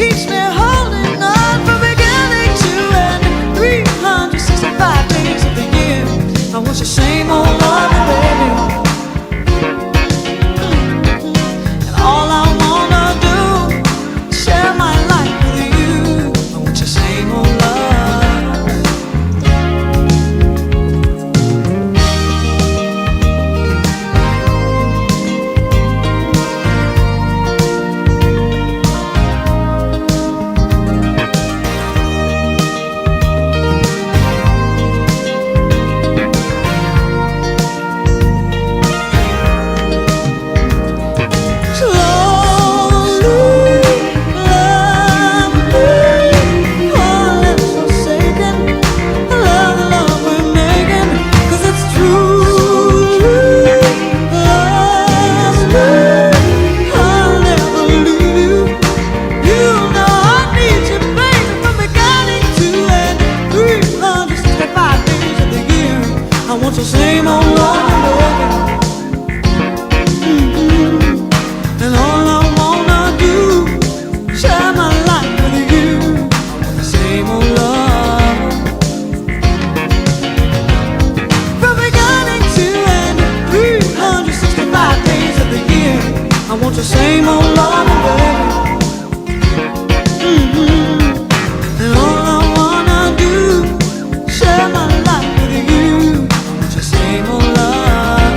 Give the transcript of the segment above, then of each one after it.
keeps me holding on from beginning to end. 365 days of the year, I want the same old love, baby. And all I wanna do is share my life with you. I want your same old love. The same old love, and all I wanna do is share my life with you. The same old love, from beginning to end, 365 days of the year. I want the same old love, baby. And all I wanna do is share my life with you. Same old love,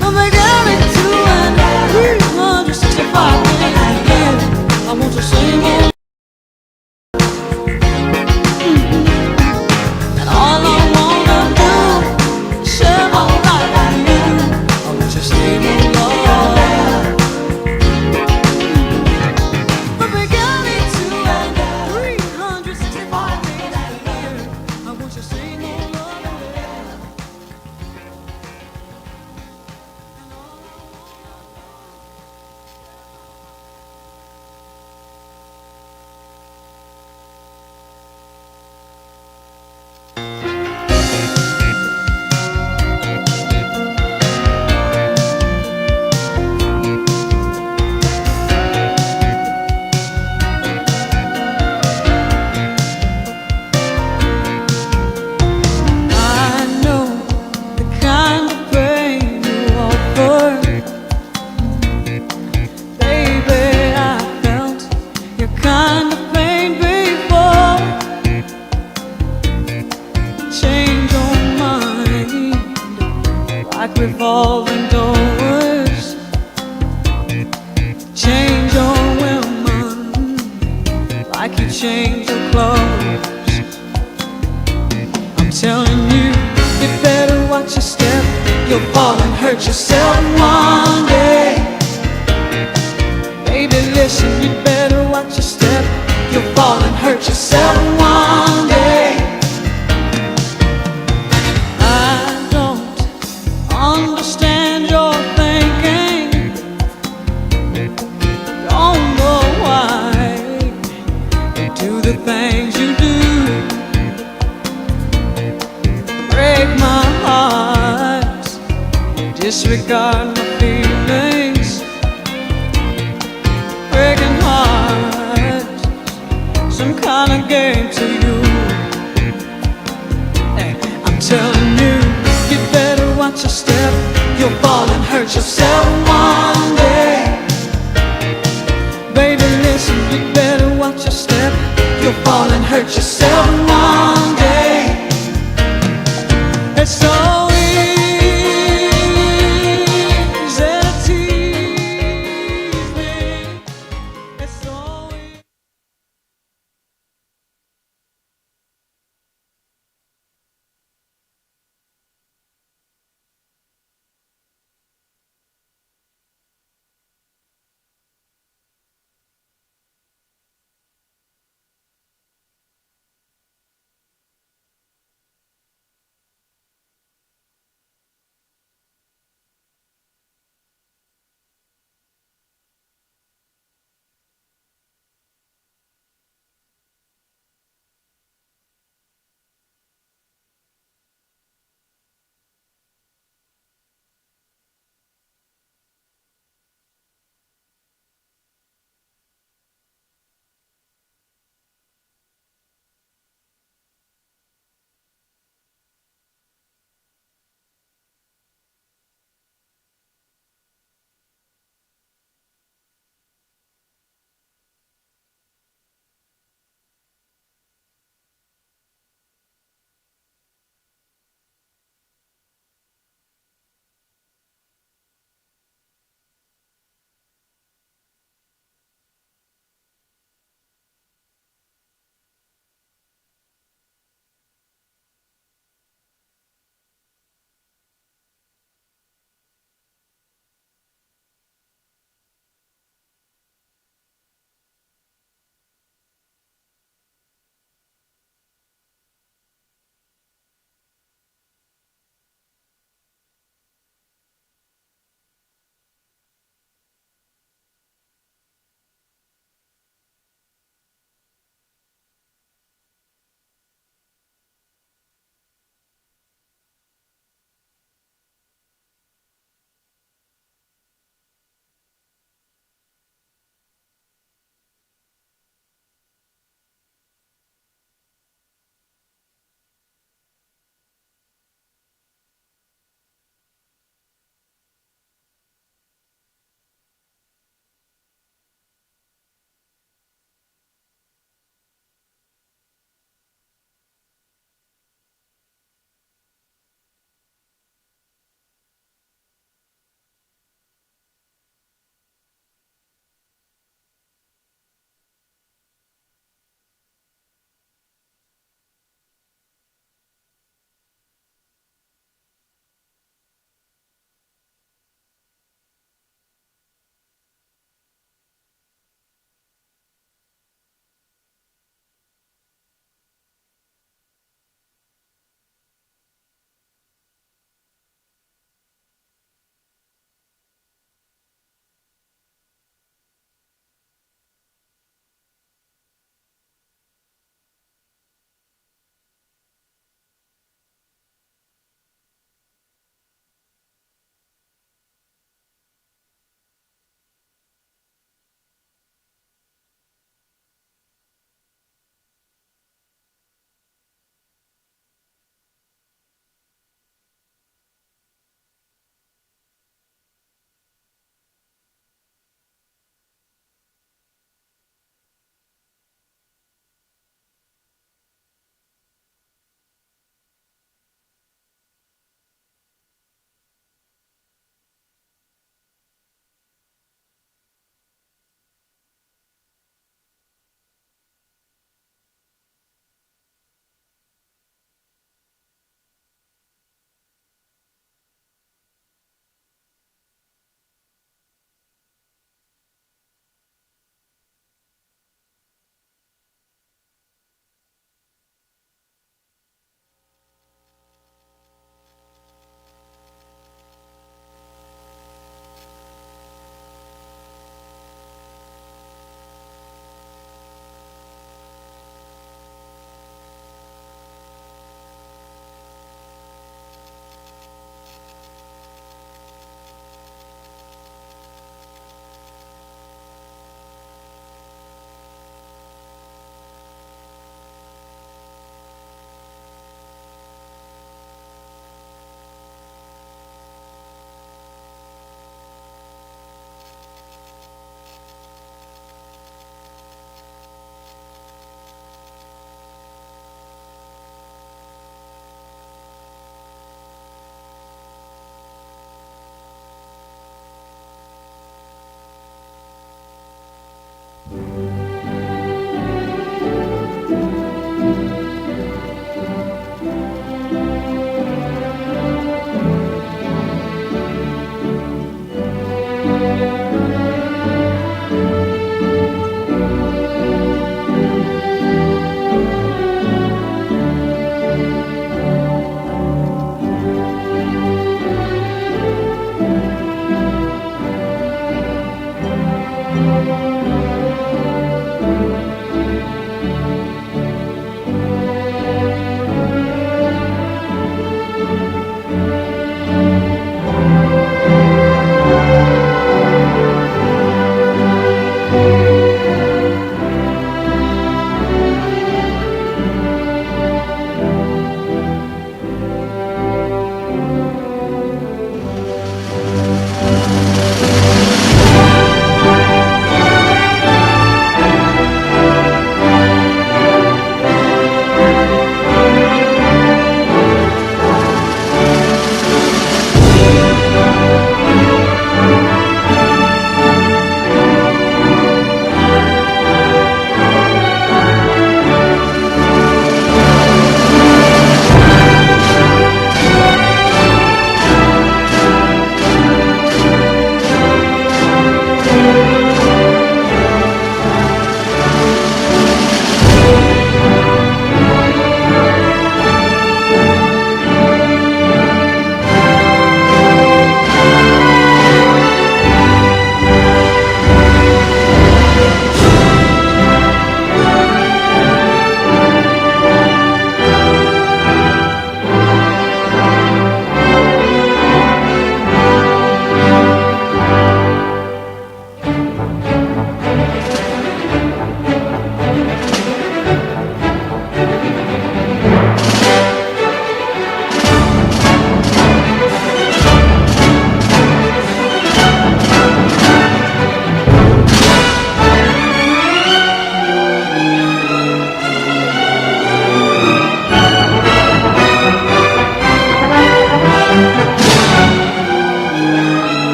from beginning to end, 365 days a year. I want the same old, and all I wanna do is share my life with you. I want your same old love, from beginning to end, 365 days a year. I want your same old love, like revolving doors. Change your women like you change your clothes. I'm telling you, you better watch your step. You'll fall and hurt yourself one day. Baby, listen, you better watch your step. You'll fall and hurt yourself one day. Understand your thinking, don't know why you do the things you do. Break my heart, disregard my feelings. Breaking heart, some kind of game to you. Hey, I'm telling you, you better watch your step. You'll fall and hurt yourself one day. Baby, listen, you better watch your step. You'll fall and hurt yourself one day. It's so easy to tease me. It's so easy.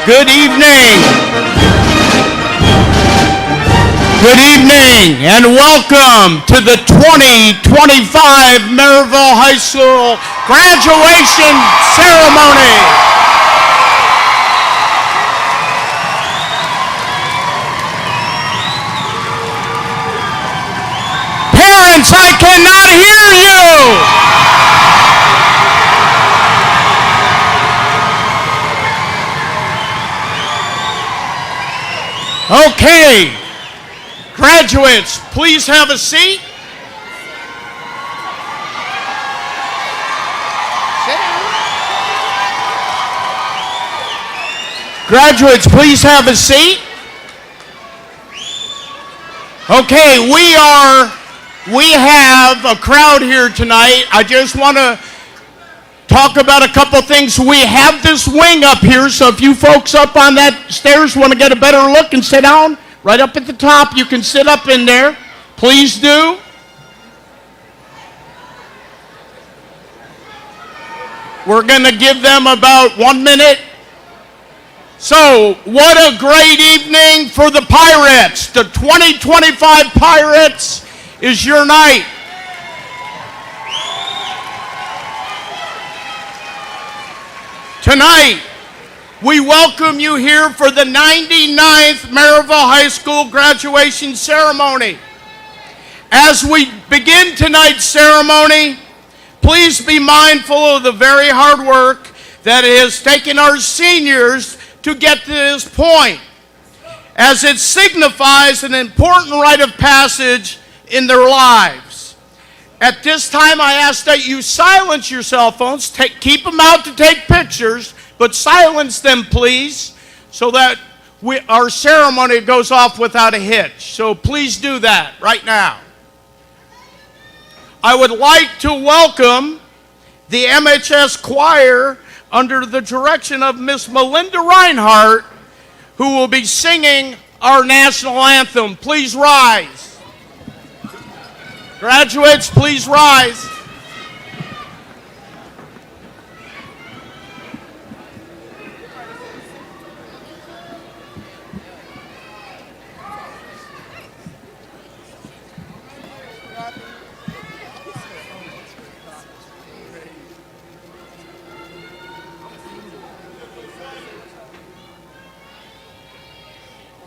Good evening. Good evening and welcome to the 2025 Merrillville High School graduation ceremony. Parents, I cannot hear you. Okay, graduates, please have a seat. Sit down. Graduates, please have a seat. Okay, we have a crowd here tonight. I just want to talk about a couple things. We have this wing up here, so if you folks up on that stairs want to get a better look and sit down, right up at the top, you can sit up in there. Please do. We're going to give them about 1 minute. So, what a great evening for the Pirates. The 2025 Pirates is your night. Tonight, we welcome you here for the 99th Merrillville High School graduation ceremony. As we begin tonight's ceremony, please be mindful of the very hard work that it has taken our seniors to get to this point, as it signifies an important rite of passage in their lives. At this time, I ask that you silence your cell phones, keep them out to take pictures, but silence them, please, so that our ceremony goes off without a hitch. So please do that right now. I would like to welcome the MHS choir under the direction of Miss Melinda Reinhardt, who will be singing our national anthem. Please rise. Graduates, please rise.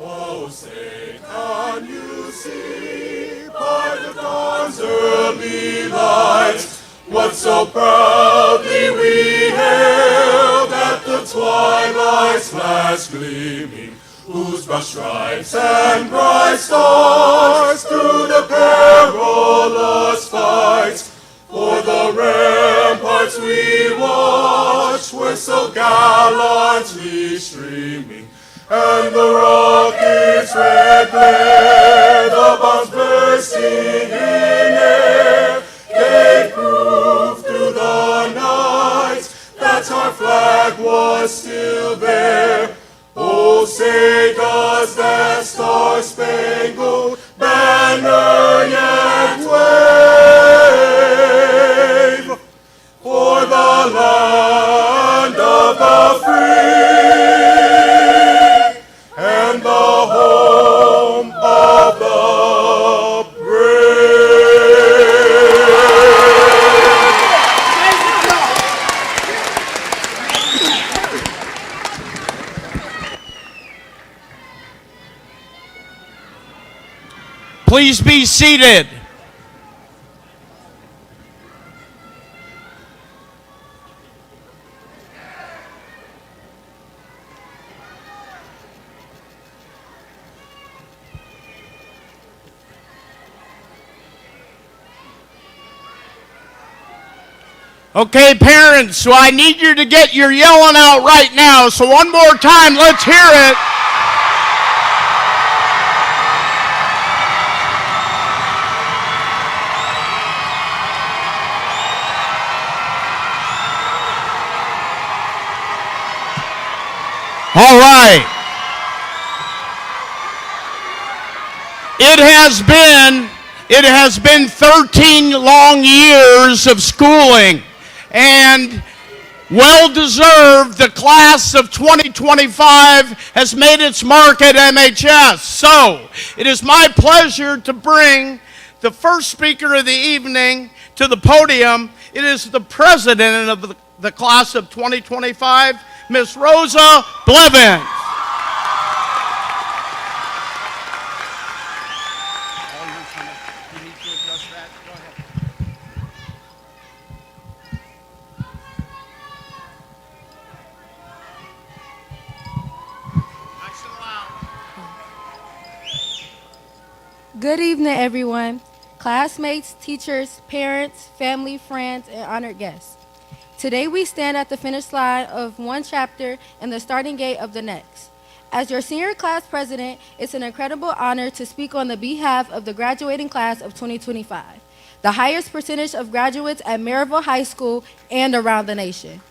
Oh, say, can you see by the dawn's early light what so proudly we hailed at the twilight's last gleaming, whose broad stripes and bright stars through the perilous fights for the ramparts we watched were so gallantly streaming. And the rocket's red glare, the bombs bursting in air, gave proof through the night that our flag was still there. Oh, say does that star-spangled banner yet wave for the land of the free and the home of the brave. Please be seated. Okay, parents, so I need you to get your yelling out right now. So one more time, let's hear it. All right. It has been 13 long years of schooling. And Well deserved. The class of 2025 has made its mark at MHS. So, it is my pleasure to bring the first speaker of the evening to the podium. It is the president of the class of 2025, Ms. Rosa Blevins. Good evening, everyone. Classmates, teachers, parents, family, friends, and honored guests. Today we stand at the finish line of one chapter and the starting gate of the next. As your senior class president, it's an incredible honor to speak on the behalf of the graduating class of 2025, the highest percentage of graduates at Merrillville High School and around the nation.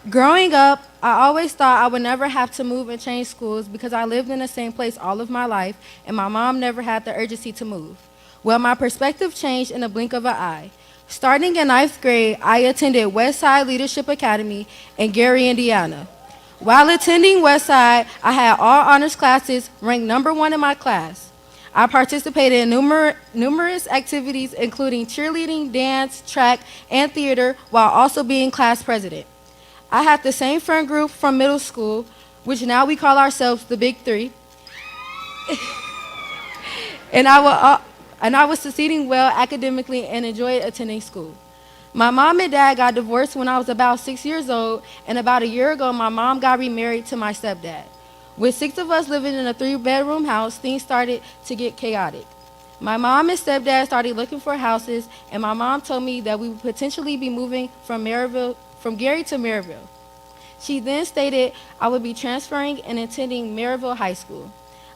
Growing up, I always thought I would never have to move and change schools because I lived in the same place all of my life and my mom never had the urgency to move. Well, my perspective changed in a blink of an eye. Starting in 9th grade, I attended Westside Leadership Academy in Gary, Indiana. While attending Westside, I had all honors classes, ranked #1 in my class. I participated in numerous activities including cheerleading, dance, track, and theater while also being class president. I had the same friend group from middle school, which now we call ourselves the Big Three. and I was succeeding well academically and enjoyed attending school. My mom and dad got divorced when I was about 6 years old, and about a year ago, my mom got remarried to my stepdad. With 6 of us living in a 3-bedroom house, things started to get chaotic. My mom and stepdad started looking for houses, and my mom told me that we would potentially be moving from Gary to Merrillville. She then stated I would be transferring and attending Merrillville High School.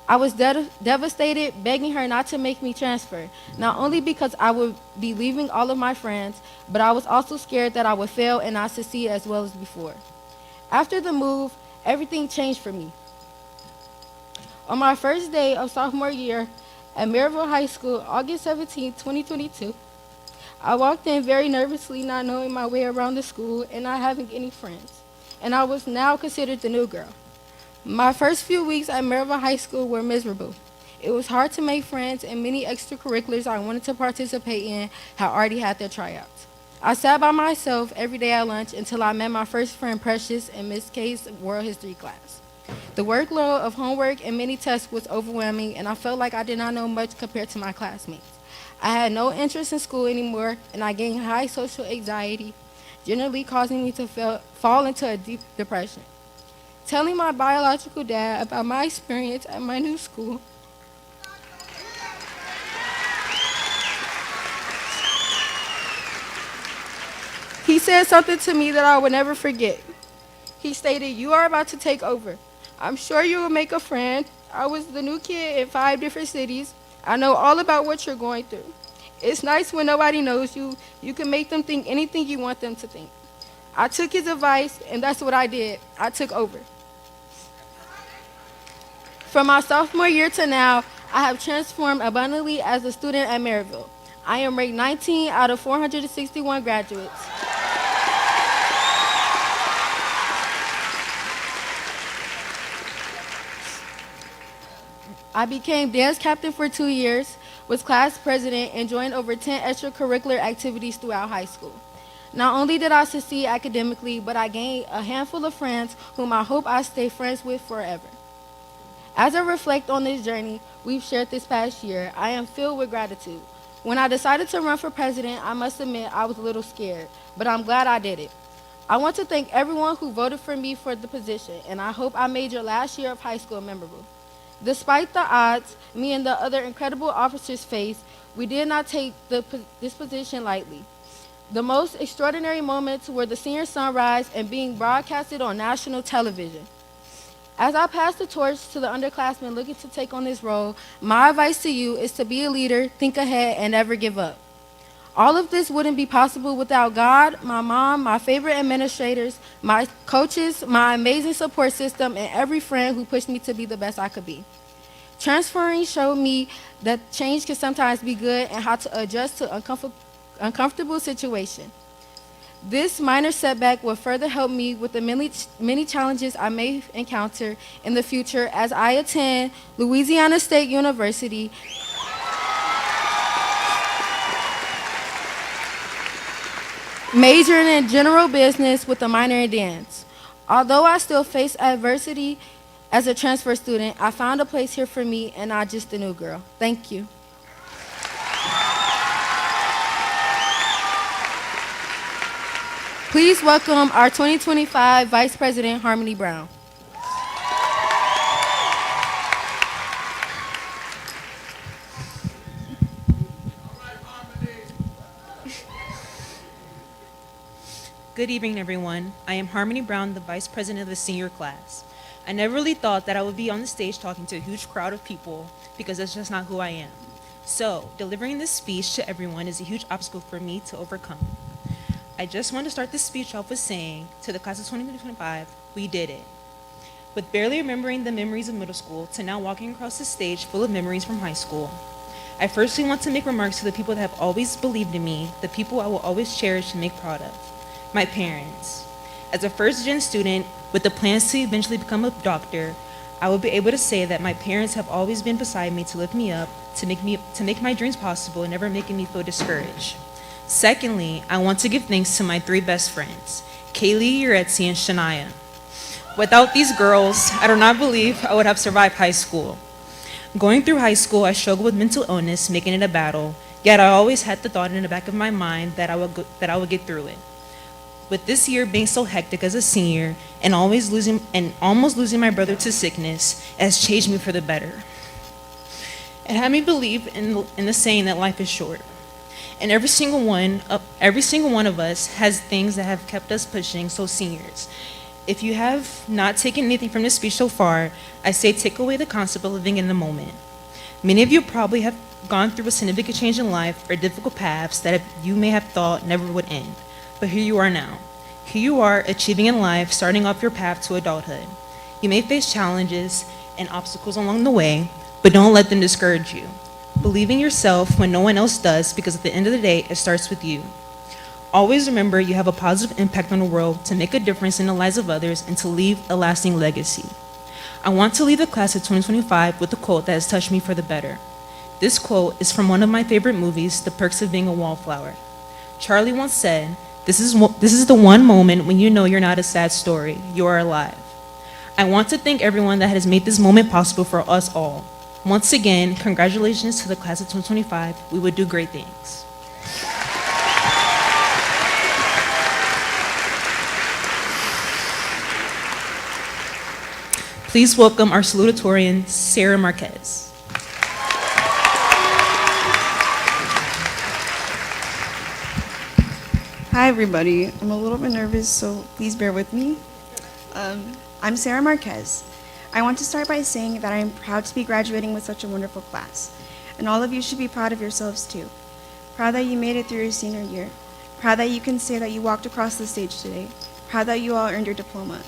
I was devastated, begging her not to make me transfer, not only because I would be leaving all of my friends, but I was also scared that I would fail and not succeed as well as before. After the move, everything changed for me. On my first day of sophomore year at Merrillville High School, August 17, 2022, I walked in very nervously, not knowing my way around the school and not having any friends, and I was now considered the new girl. My first few weeks at Merrillville High School were miserable. It was hard to make friends, and many extracurriculars I wanted to participate in had already had their tryouts. I sat by myself every day at lunch until I met my first friend Precious in Miss K's World History class. The workload of homework and many tests was overwhelming, and I felt like I did not know much compared to my classmates. I had no interest in school anymore, and I gained high social anxiety, generally causing me to fall into a deep depression. Telling my biological dad about my experience at my new school, he said something to me that I would never forget. He stated, "You are about to take over. I'm sure you will make a friend. I was the new kid in 5 different cities. I know all about what you're going through. It's nice when nobody knows you. You can make them think anything you want them to think." I took his advice, and that's what I did. I took over. From my sophomore year to now, I have transformed abundantly as a student at Merrillville. I am ranked 19 out of 461 graduates. I became dance captain for 2 years, was class president, and joined over 10 extracurricular activities throughout high school. Not only did I succeed academically, but I gained a handful of friends whom I hope I stay friends with forever. As I reflect on this journey we've shared this past year, I am filled with gratitude. When I decided to run for president, I must admit I was a little scared, but I'm glad I did it. I want to thank everyone who voted for me for the position, and I hope I made your last year of high school memorable. Despite the odds me and the other incredible officers faced, we did not take this position lightly. The most extraordinary moments were the senior sunrise and being broadcasted on national television. As I pass the torch to the underclassmen looking to take on this role, my advice to you is to be a leader, think ahead, and never give up. All of this wouldn't be possible without God, my mom, my favorite administrators, my coaches, my amazing support system, and every friend who pushed me to be the best I could be. Transferring showed me that change can sometimes be good and how to adjust to uncomfortable situations. This minor setback will further help me with the many challenges I may encounter in the future as I attend Louisiana State University, majoring in general business with a minor in dance. Although I still face adversity as a transfer student, I found a place here for me and not just a new girl. Thank you. Please welcome our 2025 Vice President, Harmony Brown. Good evening, everyone. I am Harmony Brown, the Vice President of the senior class. I never really thought that I would be on the stage talking to a huge crowd of people because that's just not who I am. So, delivering this speech to everyone is a huge obstacle for me to overcome. I just want to start this speech off with saying, to the class of 2025, we did it. With barely remembering the memories of middle school to now walking across the stage full of memories from high school, I firstly want to make remarks to the people that have always believed in me, the people I will always cherish and make proud of. My parents. As a first-gen student with the plans to eventually become a doctor, I will be able to say that my parents have always been beside me to lift me up, to make my dreams possible, and never making me feel discouraged. Secondly, I want to give thanks to my three best friends, Kaylee, Yuretsi, and Shania. Without these girls, I do not believe I would have survived high school. Going through high school, I struggled with mental illness, making it a battle, yet I always had the thought in the back of my mind that I would get through it. With this year being so hectic as a senior and almost losing my brother to sickness, it has changed me for the better. It had me believe in the saying that life is short. And every single one of us has things that have kept us pushing, so seniors. If you have not taken anything from this speech so far, I say take away the concept of living in the moment. Many of you probably have gone through a significant change in life or difficult paths that you may have thought never would end. But here you are now. Here you are achieving in life, starting off your path to adulthood. You may face challenges and obstacles along the way, but don't let them discourage you. Believe in yourself when no one else does, because at the end of the day, it starts with you. Always remember you have a positive impact on the world to make a difference in the lives of others and to leave a lasting legacy. I want to leave the class of 2025 with a quote that has touched me for the better. This quote is from one of my favorite movies, The Perks of Being a Wallflower. Charlie once said, this is the one moment when you know you're not a sad story, you are alive. I want to thank everyone that has made this moment possible for us all. Once again, congratulations to the class of 2025. We will do great things. Please welcome our salutatorian, Sarah Marquez. Hi everybody, I'm a little bit nervous, so please bear with me. I'm Sarah Marquez. I want to start by saying that I am proud to be graduating with such a wonderful class, and all of you should be proud of yourselves too. Proud that you made it through your senior year. Proud that you can say that you walked across the stage today. Proud that you all earned your diploma.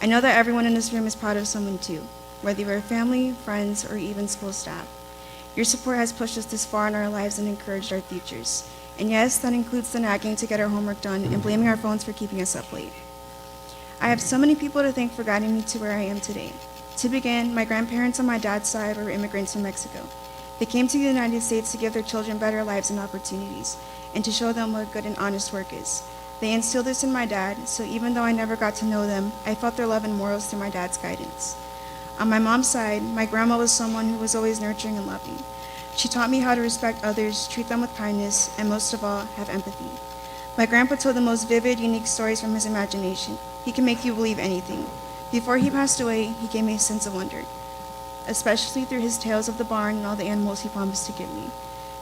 I know that everyone in this room is proud of someone too, whether you are family, friends, or even school staff. Your support has pushed us this far in our lives and encouraged our futures. And yes, that includes the nagging to get our homework done and blaming our phones for keeping us up late. I have so many people to thank for guiding me to where I am today. To begin, my grandparents on my dad's side were immigrants from Mexico. They came to the United States to give their children better lives and opportunities, and to show them what good and honest work is. They instilled this in my dad, so even though I never got to know them, I felt their love and morals through my dad's guidance. On my mom's side, my grandma was someone who was always nurturing and loving. She taught me how to respect others, treat them with kindness, and most of all, have empathy. My grandpa told the most vivid, unique stories from his imagination. He can make you believe anything. Before he passed away, he gave me a sense of wonder, especially through his tales of the barn and all the animals he promised to give me.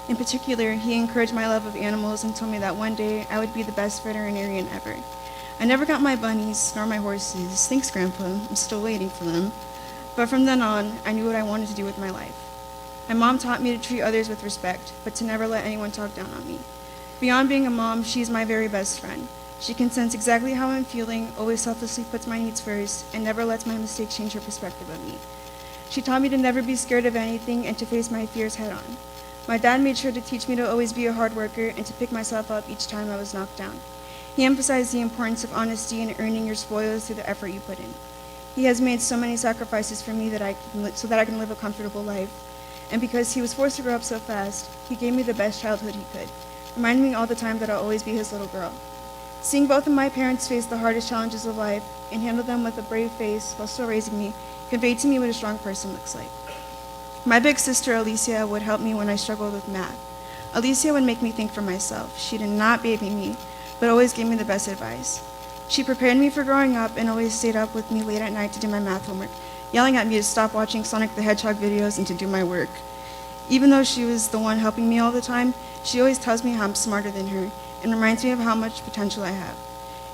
In particular, he encouraged my love of animals and told me that one day I would be the best veterinarian ever. I never got my bunnies nor my horses. Thanks, Grandpa. I'm still waiting for them. But from then on, I knew what I wanted to do with my life. My mom taught me to treat others with respect, but to never let anyone talk down on me. Beyond being a mom, she's my very best friend. She can sense exactly how I'm feeling, always selflessly puts my needs first, and never lets my mistakes change her perspective of me. She taught me to never be scared of anything and to face my fears head on. My dad made sure to teach me to always be a hard worker and to pick myself up each time I was knocked down. He emphasized the importance of honesty and earning your spoils through the effort you put in. He has made so many sacrifices for me so that I can live a comfortable life. And because he was forced to grow up so fast, he gave me the best childhood he could, reminding me all the time that I'll always be his little girl. Seeing both of my parents face the hardest challenges of life and handle them with a brave face while still raising me conveyed to me what a strong person looks like. My big sister, Alicia, would help me when I struggled with math. Alicia would make me think for myself. She did not baby me, but always gave me the best advice. She prepared me for growing up and always stayed up with me late at night to do my math homework, yelling at me to stop watching Sonic the Hedgehog videos and to do my work. Even though she was the one helping me all the time, she always tells me how I'm smarter than her and reminds me of how much potential I have.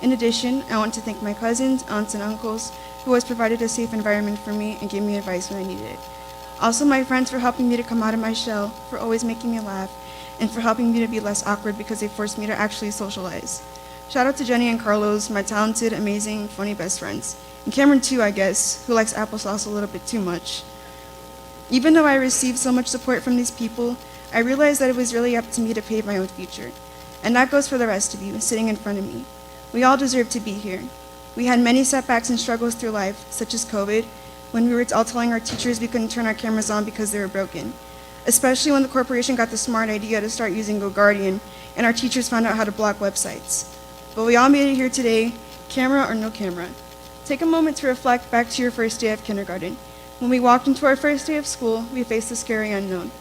In addition, I want to thank my cousins, aunts, and uncles who always provided a safe environment for me and gave me advice when I needed it. Also, my friends for helping me to come out of my shell, for always making me laugh, and for helping me to be less awkward because they forced me to actually socialize. Shout out to Jenny and Carlos, my talented, amazing, funny best friends. And Cameron too, I guess, who likes applesauce a little bit too much. Even though I received so much support from these people, I realized that it was really up to me to pave my own future. And that goes for the rest of you, sitting in front of me. We all deserve to be here. We had many setbacks and struggles through life, such as COVID, when we were all telling our teachers we couldn't turn our cameras on because they were broken. Especially when the corporation got the smart idea to start using GoGuardian, and our teachers found out how to block websites. But we all made it here today, camera or no camera. Take a moment to reflect back to your first day of kindergarten. When we walked into our first day of school, we faced the scary unknown.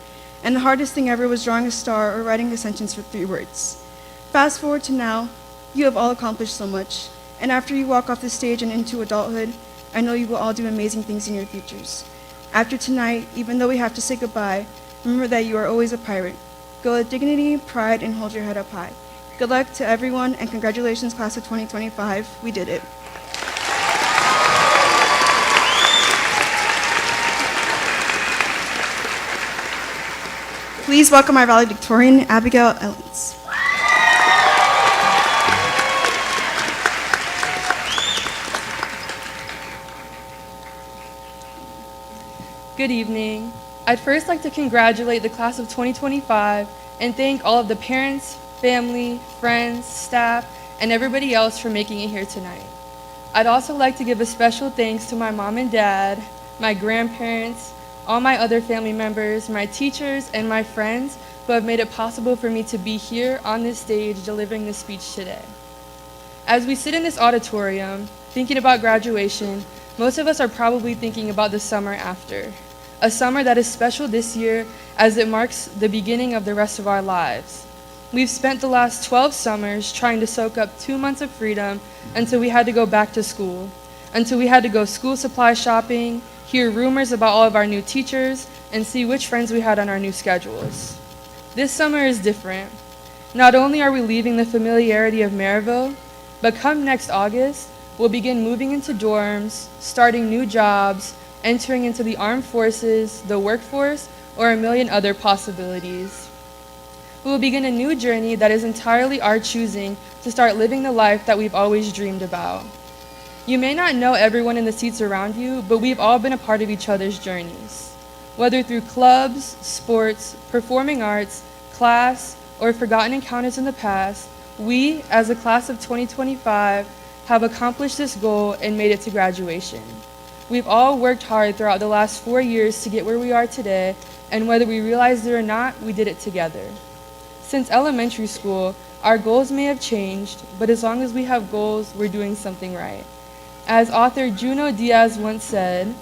And the hardest thing ever was drawing a star or writing a sentence with 3 words. Fast forward to now, you have all accomplished so much. And after you walk off the stage and into adulthood, I know you will all do amazing things in your futures. After tonight, even though we have to say goodbye, remember that you are always a pirate. Go with dignity, pride, and hold your head up high. Good luck to everyone, and congratulations, class of 2025. We did it. Please welcome our valedictorian, Abigail Ellens. Good evening. I'd first like to congratulate the class of 2025 and thank all of the parents, family, friends, staff, and everybody else for making it here tonight. I'd also like to give a special thanks to my mom and dad, my grandparents, all my other family members, my teachers, and my friends who have made it possible for me to be here on this stage delivering this speech today. As we sit in this auditorium, thinking about graduation, most of us are probably thinking about the summer after. A summer that is special this year as it marks the beginning of the rest of our lives. We've spent the last 12 summers trying to soak up 2 months of freedom until we had to go back to school, until we had to go school supply shopping, hear rumors about all of our new teachers, and see which friends we had on our new schedules. This summer is different. Not only are we leaving the familiarity of Merrillville, but come next August, we'll begin moving into dorms, starting new jobs, entering into the armed forces, the workforce, or a million other possibilities. We will begin a new journey that is entirely our choosing to start living the life that we've always dreamed about. You may not know everyone in the seats around you, but we've all been a part of each other's journeys. Whether through clubs, sports, performing arts, class, or forgotten encounters in the past, we, as a class of 2025, have accomplished this goal and made it to graduation. We've all worked hard throughout the last 4 years to get where we are today, and whether we realized it or not, we did it together. Since elementary school, our goals may have changed, but as long as we have goals, we're doing something right. As author Junot Diaz once said,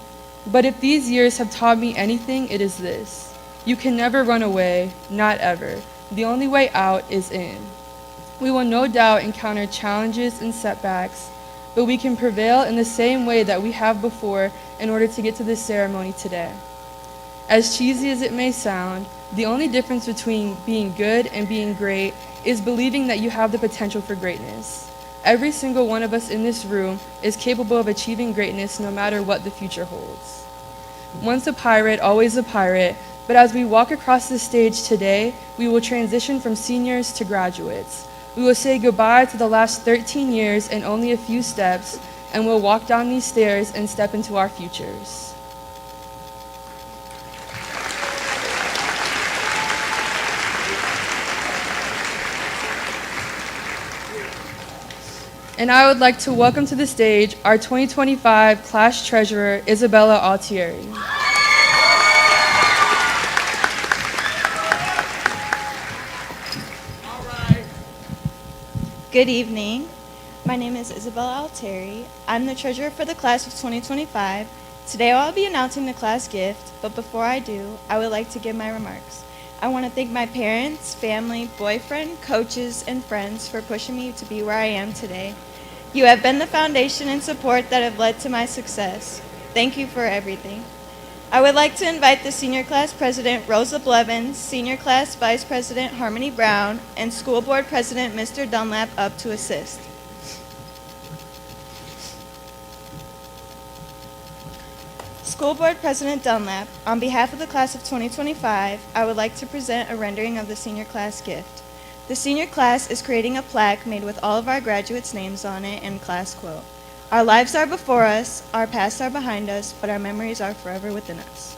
"But if these years have taught me anything, it is this. You can never run away, not ever. The only way out is in." We will no doubt encounter challenges and setbacks, but we can prevail in the same way that we have before in order to get to this ceremony today. As cheesy as it may sound, the only difference between being good and being great is believing that you have the potential for greatness. Every single one of us in this room is capable of achieving greatness no matter what the future holds. Once a pirate, always a pirate, but as we walk across the stage today, we will transition from seniors to graduates. We will say goodbye to the last 13 years and only a few steps, and we'll walk down these stairs and step into our futures. And I would like to welcome to the stage our 2025 class treasurer, Isabella Altieri. Good evening. My name is Isabella Altieri. I'm the treasurer for the class of 2025. Today I'll be announcing the class gift, but before I do, I would like to give my remarks. I want to thank my parents, family, boyfriend, coaches, and friends for pushing me to be where I am today. You have been the foundation and support that have led to my success. Thank you for everything. I would like to invite the senior class president, Rosa Blevins, senior class vice president, Harmony Brown, and school board president, Mr. Dunlap, up to assist. School Board President Dunlap, on behalf of the class of 2025, I would like to present a rendering of the senior class gift. The senior class is creating a plaque made with all of our graduates' names on it and class quote. Our lives are before us, our pasts are behind us, but our memories are forever within us.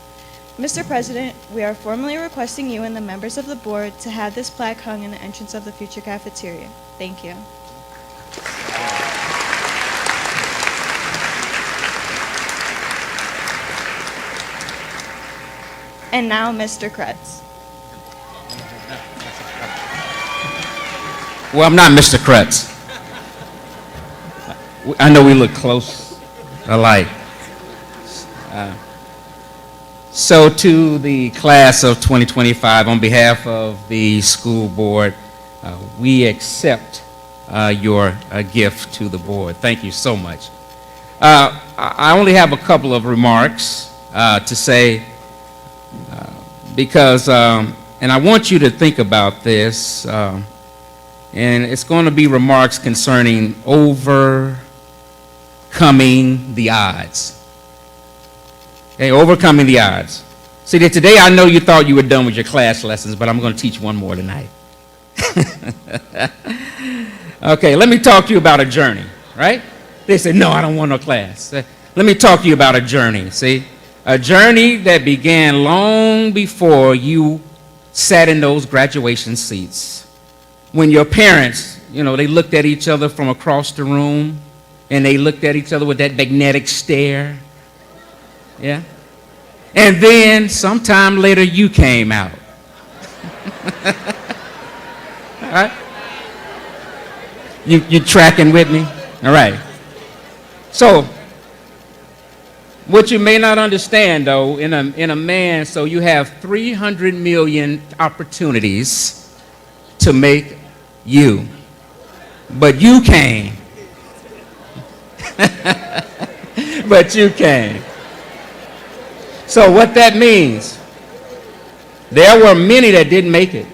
Mr. President, we are formally requesting you and the members of the board to have this plaque hung in the entrance of the future cafeteria. Thank you. And now, Mr. Kretz. Well, I'm not Mr. Kretz. I know we look close alike. So to the class of 2025, on behalf of the school board, we accept your gift to the board. Thank you so much. I only have a couple of remarks to say, because, and I want you to think about this, and it's going to be remarks concerning overcoming the odds. Okay, overcoming the odds. See, that today I know you thought you were done with your class lessons, but I'm going to teach one more tonight. Okay, let me talk to you about a journey, right? They said, no, I don't want no class. Let me talk to you about a journey, see? A journey that began long before you sat in those graduation seats. When your parents, you know, they looked at each other from across the room, and they looked at each other with that magnetic stare. Yeah? And then sometime later you came out. All right? You tracking with me? All right. So, what you may not understand, though, in a man, so you have 300 million opportunities to make you. But you came. But you came. So what that means, there were many that didn't make it.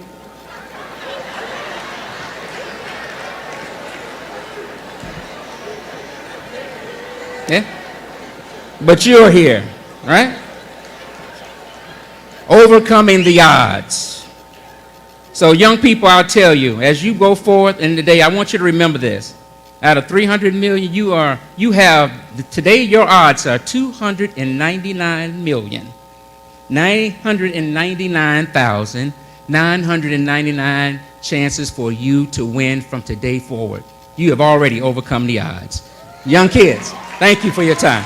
Yeah? But you're here, right? Overcoming the odds. So young people, I'll tell you, as you go forth in the day, I want you to remember this. Out of 300 million, today your odds are 299,999,999 chances for you to win from today forward. You have already overcome the odds. Young kids, thank you for your time.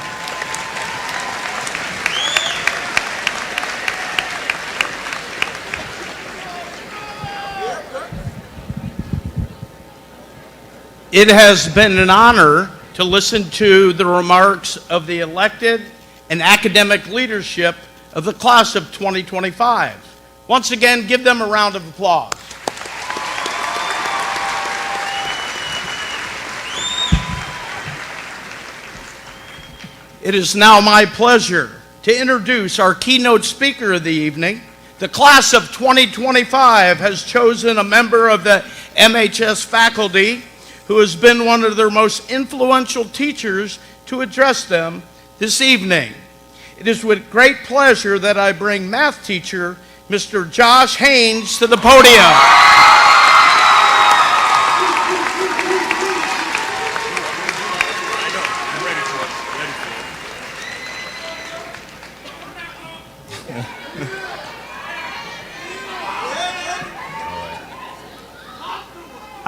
It has been an honor to listen to the remarks of the elected and academic leadership of the class of 2025. Once again, give them a round of applause. It is now my pleasure to introduce our keynote speaker of the evening. The class of 2025 has chosen a member of the MHS faculty who has been one of their most influential teachers to address them this evening. It is with great pleasure that I bring math teacher, Mr. Josh Haynes, to the podium.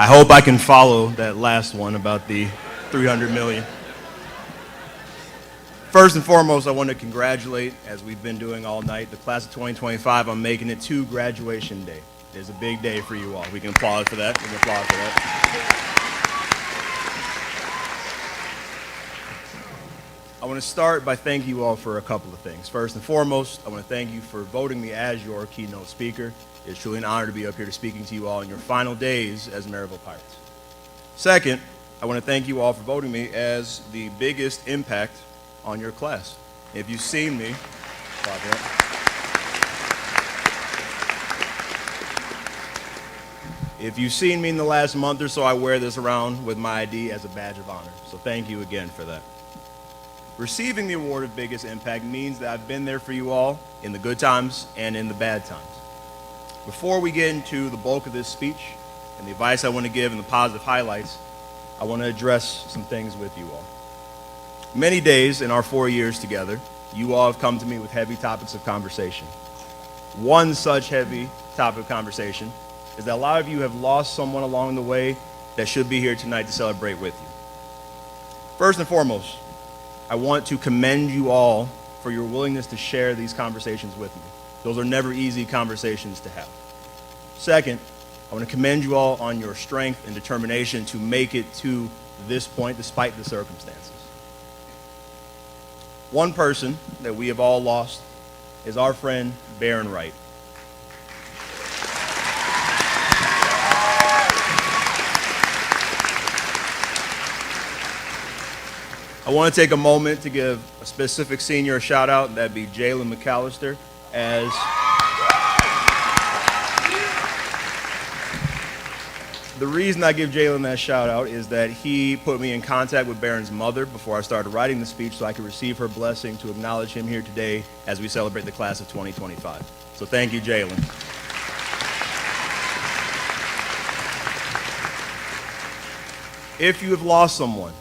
I hope I can follow that last one about the 300 million. First and foremost, I want to congratulate, as we've been doing all night, the class of 2025 on making it to graduation day. It's a big day for you all. We can applaud for that. I want to start by thanking you all for a couple of things. First and foremost, I want to thank you for voting me as your keynote speaker. It's truly an honor to be up here to speaking to you all in your final days as Merrillville Pirates. Second, I want to thank you all for voting me as the biggest impact on your class. If you've seen me, in the last month or so, I wear this around with my ID as a badge of honor. So thank you again for that. Receiving the award of biggest impact means that I've been there for you all in the good times and in the bad times. Before we get into the bulk of this speech and the advice I want to give and the positive highlights, I want to address some things with you all. Many days in our 4 years together, you all have come to me with heavy topics of conversation. One such heavy topic of conversation is that a lot of you have lost someone along the way that should be here tonight to celebrate with you. First and foremost, I want to commend you all for your willingness to share these conversations with me. Those are never easy conversations to have. Second, I want to commend you all on your strength and determination to make it to this point despite the circumstances. One person that we have all lost is our friend Baron Wright. I want to take a moment to give a specific senior a shout out, and that'd be Jalen McAllister. As the reason I give Jalen that shout out is that he put me in contact with Baron's mother before I started writing the speech so I could receive her blessing to acknowledge him here today as we celebrate the class of 2025. So thank you, Jalen. If you have lost someone,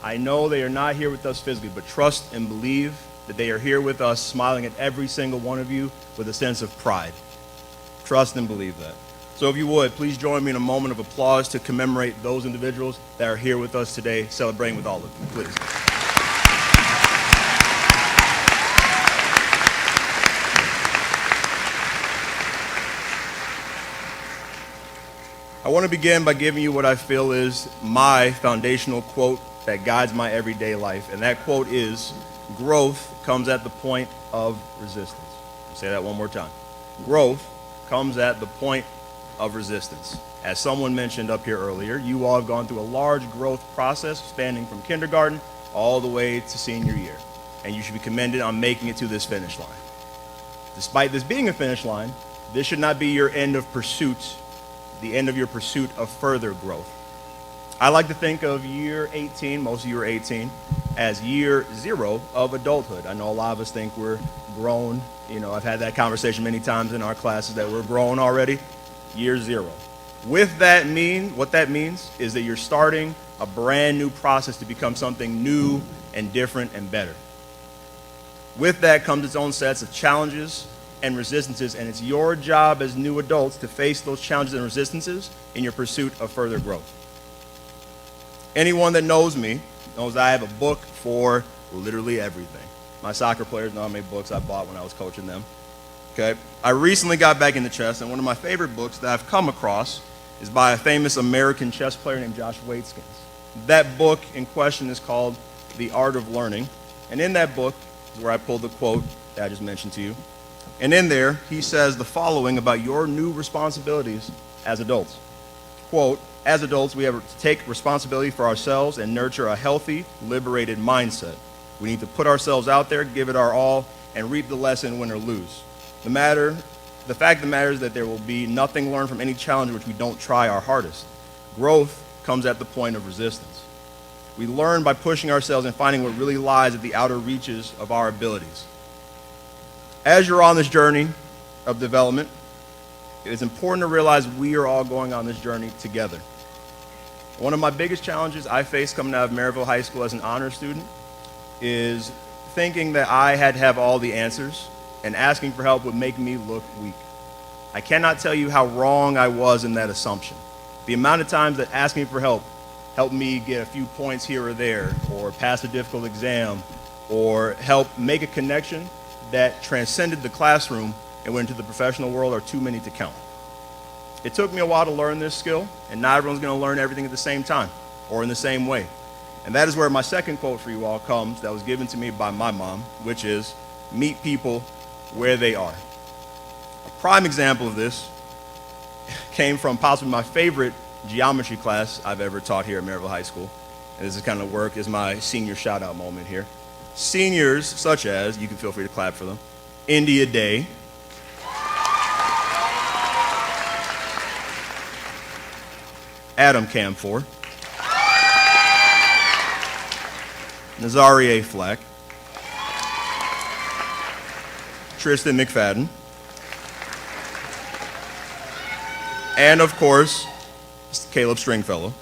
I know they are not here with us physically, but trust and believe that they are here with us, smiling at every single one of you with a sense of pride. Trust and believe that. So if you would, please join me in a moment of applause to commemorate those individuals that are here with us today, celebrating with all of you, please. I want to begin by giving you what I feel is my foundational quote that guides my everyday life, and that quote is, "Growth comes at the point of resistance." I'll say that one more time. Growth comes at the point of resistance. As someone mentioned up here earlier, you all have gone through a large growth process spanning from kindergarten all the way to senior year, and you should be commended on making it to this finish line. Despite this being a finish line, this should not be your end of pursuit, the end of your pursuit of further growth. I like to think of year 18, most of you are 18, as year 0 of adulthood. I know a lot of us think we're grown. You know, I've had that conversation many times in our classes that we're grown already. Year 0. What that means is that you're starting a brand new process to become something new and different and better. With that comes its own sets of challenges and resistances, and it's your job as new adults to face those challenges and resistances in your pursuit of further growth. Anyone that knows me knows I have a book for literally everything. My soccer players know how many books I bought when I was coaching them. Okay. I recently got back into chess, and one of my favorite books that I've come across is by a famous American chess player named Josh Waitzkin. That book in question is called The Art of Learning, and in that book is where I pulled the quote that I just mentioned to you. And in there, he says the following about your new responsibilities as adults. Quote, "As adults, we have to take responsibility for ourselves and nurture a healthy, liberated mindset. We need to put ourselves out there, give it our all, and reap the lesson, win or lose. The fact of the matter is that there will be nothing learned from any challenge which we don't try our hardest. Growth comes at the point of resistance. We learn by pushing ourselves and finding what really lies at the outer reaches of our abilities. As you're on this journey of development, it is important to realize we are all going on this journey together. One of my biggest challenges I faced coming out of Merrillville High School as an honor student is thinking that I had to have all the answers, and asking for help would make me look weak. I cannot tell you how wrong I was in that assumption. The amount of times that asking for help helped me get a few points here or there, or pass a difficult exam, or help make a connection that transcended the classroom and went into the professional world are too many to count. It took me a while to learn this skill, and not everyone's going to learn everything at the same time or in the same way. And that is where my second quote for you all comes, that was given to me by my mom, which is, meet people where they are. A prime example of this came from possibly my favorite geometry class I've ever taught here at Merrillville High School. And this is kind of work is my senior shout out moment here. Seniors such as, you can feel free to clap for them, India Day, Adam Camfor, Nazarie Flack, Tristan McFadden, and of course, Caleb Stringfellow.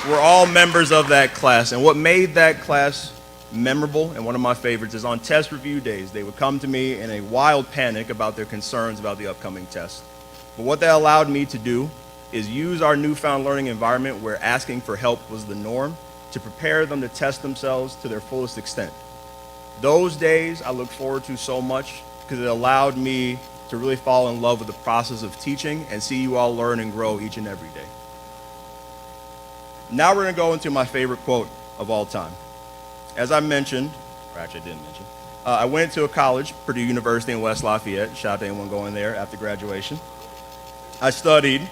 We're all members of that class, and what made that class memorable and one of my favorites is on test review days, they would come to me in a wild panic about their concerns about the upcoming test. But what that allowed me to do is use our newfound learning environment where asking for help was the norm to prepare them to test themselves to their fullest extent. Those days I look forward to so much because it allowed me to really fall in love with the process of teaching and see you all learn and grow each and every day. Now we're going to go into my favorite quote of all time. As I mentioned, or actually I didn't mention, I went to a college, Purdue University in West Lafayette. Shout out to anyone going there after graduation. I studied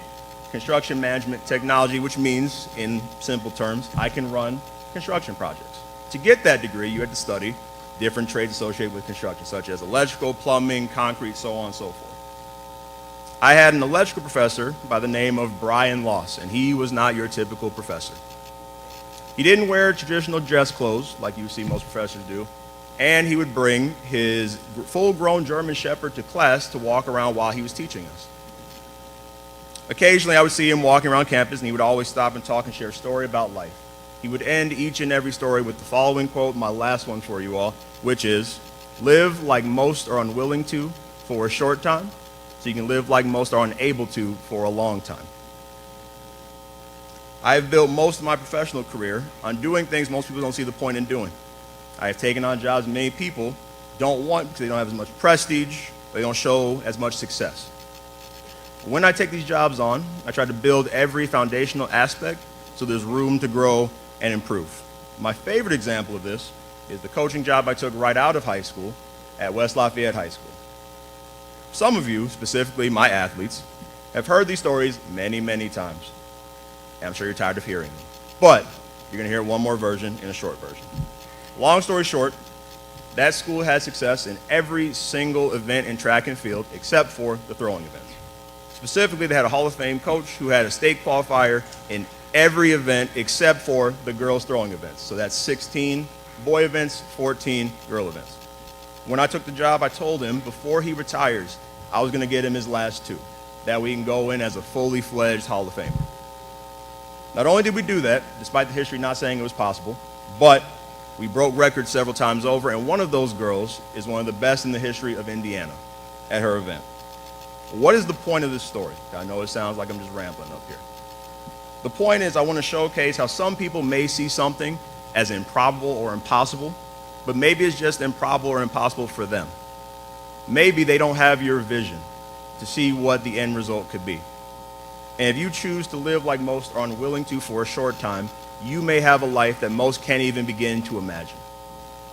construction management technology, which means, in simple terms, I can run construction projects. To get that degree, you had to study different trades associated with construction, such as electrical, plumbing, concrete, so on and so forth. I had an electrical professor by the name of Brian Loss, and he was not your typical professor. He didn't wear traditional dress clothes like you see most professors do, and he would bring his full-grown German Shepherd to class to walk around while he was teaching us. Occasionally, I would see him walking around campus, and he would always stop and talk and share a story about life. He would end each and every story with the following quote, my last one for you all, which is, live like most are unwilling to for a short time, so you can live like most are unable to for a long time. I have built most of my professional career on doing things most people don't see the point in doing. I have taken on jobs many people don't want because they don't have as much prestige, they don't show as much success. When I take these jobs on, I try to build every foundational aspect so there's room to grow and improve. My favorite example of this is the coaching job I took right out of high school at West Lafayette High School. Some of you, specifically my athletes, have heard these stories many, many times. And I'm sure you're tired of hearing them. But you're going to hear one more version in a short version. Long story short, that school had success in every single event in track and field except for the throwing events. Specifically, they had a Hall of Fame coach who had a state qualifier in every event except for the girls' throwing events. So that's 16 boy events, 14 girl events. When I took the job, I told him before he retires, I was going to get him his last two, that we can go in as a fully fledged Hall of Famer. Not only did we do that, despite the history not saying it was possible, but we broke records several times over, and one of those girls is one of the best in the history of Indiana at her event. What is the point of this story? I know it sounds like I'm just rambling up here. The point is I want to showcase how some people may see something as improbable or impossible, but maybe it's just improbable or impossible for them. Maybe they don't have your vision to see what the end result could be. And if you choose to live like most are unwilling to for a short time, you may have a life that most can't even begin to imagine.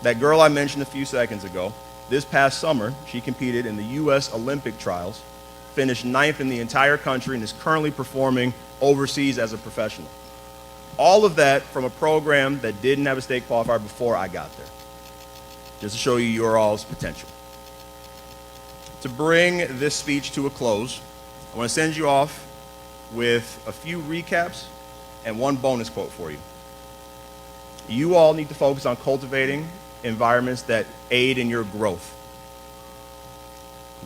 That girl I mentioned a few seconds ago, this past summer, she competed in the U.S. Olympic trials, finished 9th in the entire country, and is currently performing overseas as a professional. All of that from a program that didn't have a state qualifier before I got there. Just to show you your all's potential. To bring this speech to a close, I want to send you off with a few recaps and one bonus quote for you. You all need to focus on cultivating environments that aid in your growth.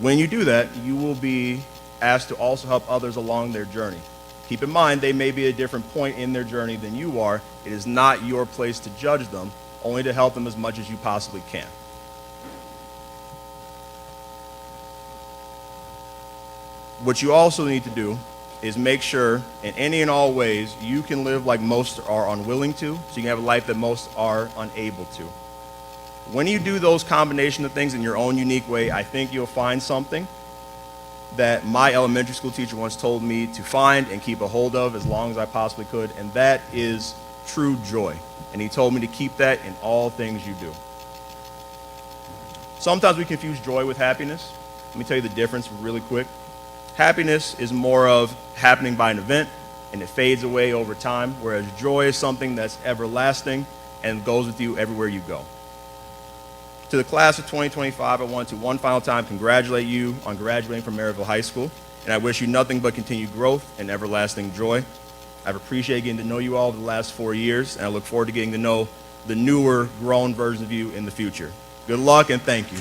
When you do that, you will be asked to also help others along their journey. Keep in mind, they may be at a different point in their journey than you are. It is not your place to judge them, only to help them as much as you possibly can. What you also need to do is make sure in any and all ways you can live like most are unwilling to, so you can have a life that most are unable to. When you do those combination of things in your own unique way, I think you'll find something that my elementary school teacher once told me to find and keep a hold of as long as I possibly could, and that is true joy. And he told me to keep that in all things you do. Sometimes we confuse joy with happiness. Let me tell you the difference really quick. Happiness is more of happening by an event, and it fades away over time, whereas joy is something that's everlasting and goes with you everywhere you go. To the class of 2025, I want to one final time congratulate you on graduating from Merrillville High School, and I wish you nothing but continued growth and everlasting joy. I've appreciated getting to know you all over the last 4 years, and I look forward to getting to know the newer, grown version of you in the future. Good luck, and thank you.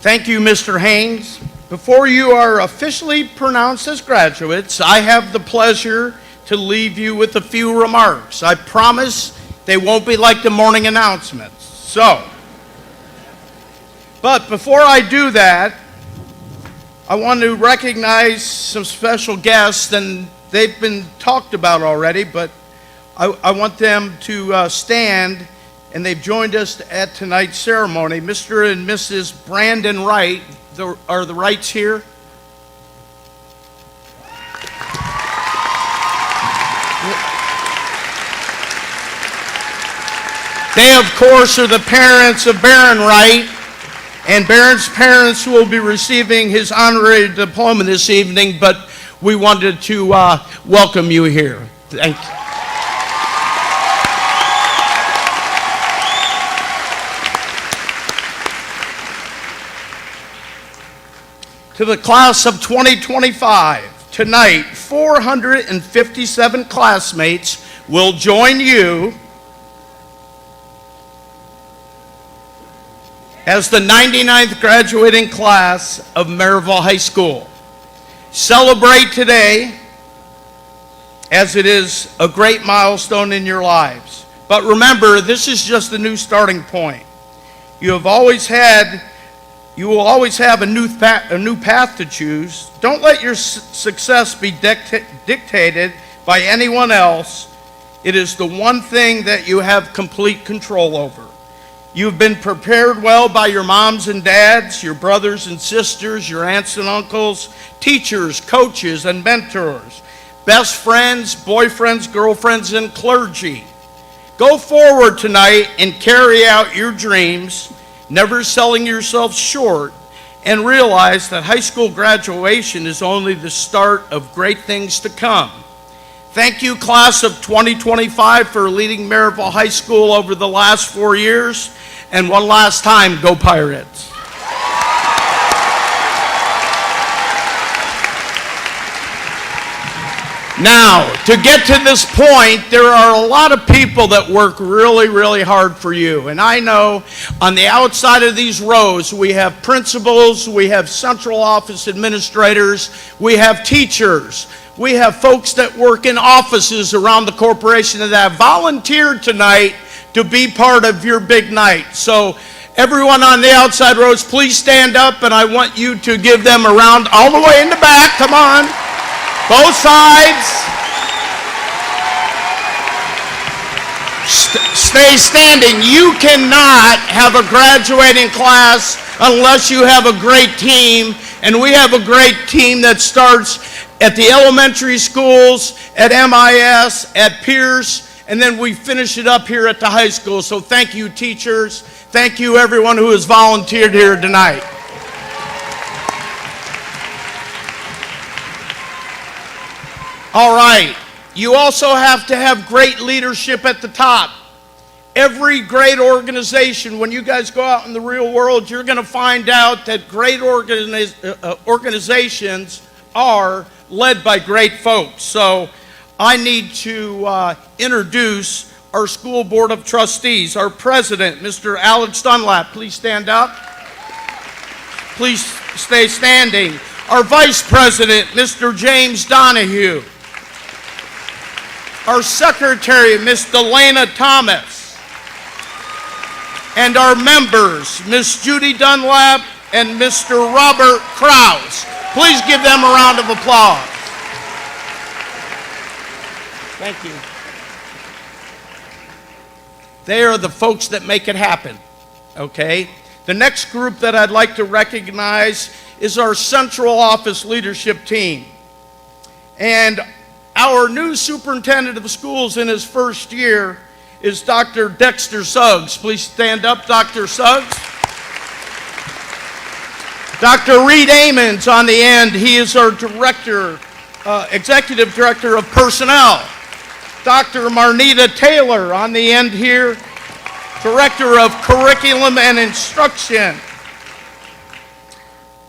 Thank you, Mr. Haynes. Before you are officially pronounced as graduates, I have the pleasure to leave you with a few remarks. I promise they won't be like the morning announcements. But before I do that, I want to recognize some special guests, and they've been talked about already, but I want them to stand, and they've joined us at tonight's ceremony. Mr. and Mrs. Brandon Wright, are the Wrights here? They, of course, are the parents of Baron Wright, and Baron's parents will be receiving his honorary diploma this evening, but we wanted to welcome you here. Thank you. To the class of 2025, tonight, 457 classmates will join you as the 99th graduating class of Merrillville High School. Celebrate today as it is a great milestone in your lives. But remember, this is just a new starting point. You will always have a new path to choose. Don't let your success be dictated by anyone else. It is the one thing that you have complete control over. You've been prepared well by your moms and dads, your brothers and sisters, your aunts and uncles, teachers, coaches, and mentors, best friends, boyfriends, girlfriends, and clergy. Go forward tonight and carry out your dreams, never selling yourself short, and realize that high school graduation is only the start of great things to come. Thank you, class of 2025, for leading Merrillville High School over the last 4 years. And one last time, go Pirates. Now, to get to this point, there are a lot of people that work really, really hard for you. And I know on the outside of these rows, we have principals, we have central office administrators, we have teachers, we have folks that work in offices around the corporation that have volunteered tonight to be part of your big night. So everyone on the outside rows, please stand up, and I want you to give them a round all the way in the back. Come on. Both sides. Stay standing. You cannot have a graduating class unless you have a great team, and we have a great team that starts at the elementary schools, at MIS, at Pierce, and then we finish it up here at the high school. So thank you, teachers. Thank you, everyone who has volunteered here tonight. All right, you also have to have great leadership at the top. Every great organization, when you guys go out in the real world, you're going to find out that great organizations are led by great folks. So I need to introduce our school board of trustees. Our president, Mr. Alex Dunlap, please stand up. Please stay standing. Our vice president, Mr. James Donahue. Our secretary, Miss Delana Thomas. And our members, Miss Judy Dunlap and Mr. Robert Krause. Please give them a round of applause. Thank you. They are the folks that make it happen, okay? The next group that I'd like to recognize is our central office leadership team. And our new superintendent of schools in his first year is Dr. Dexter Suggs. Please stand up, Dr. Suggs. Dr. Reed Amons on the end. He is our director, executive director of personnel. Dr. Marnita Taylor on the end here, director of curriculum and instruction.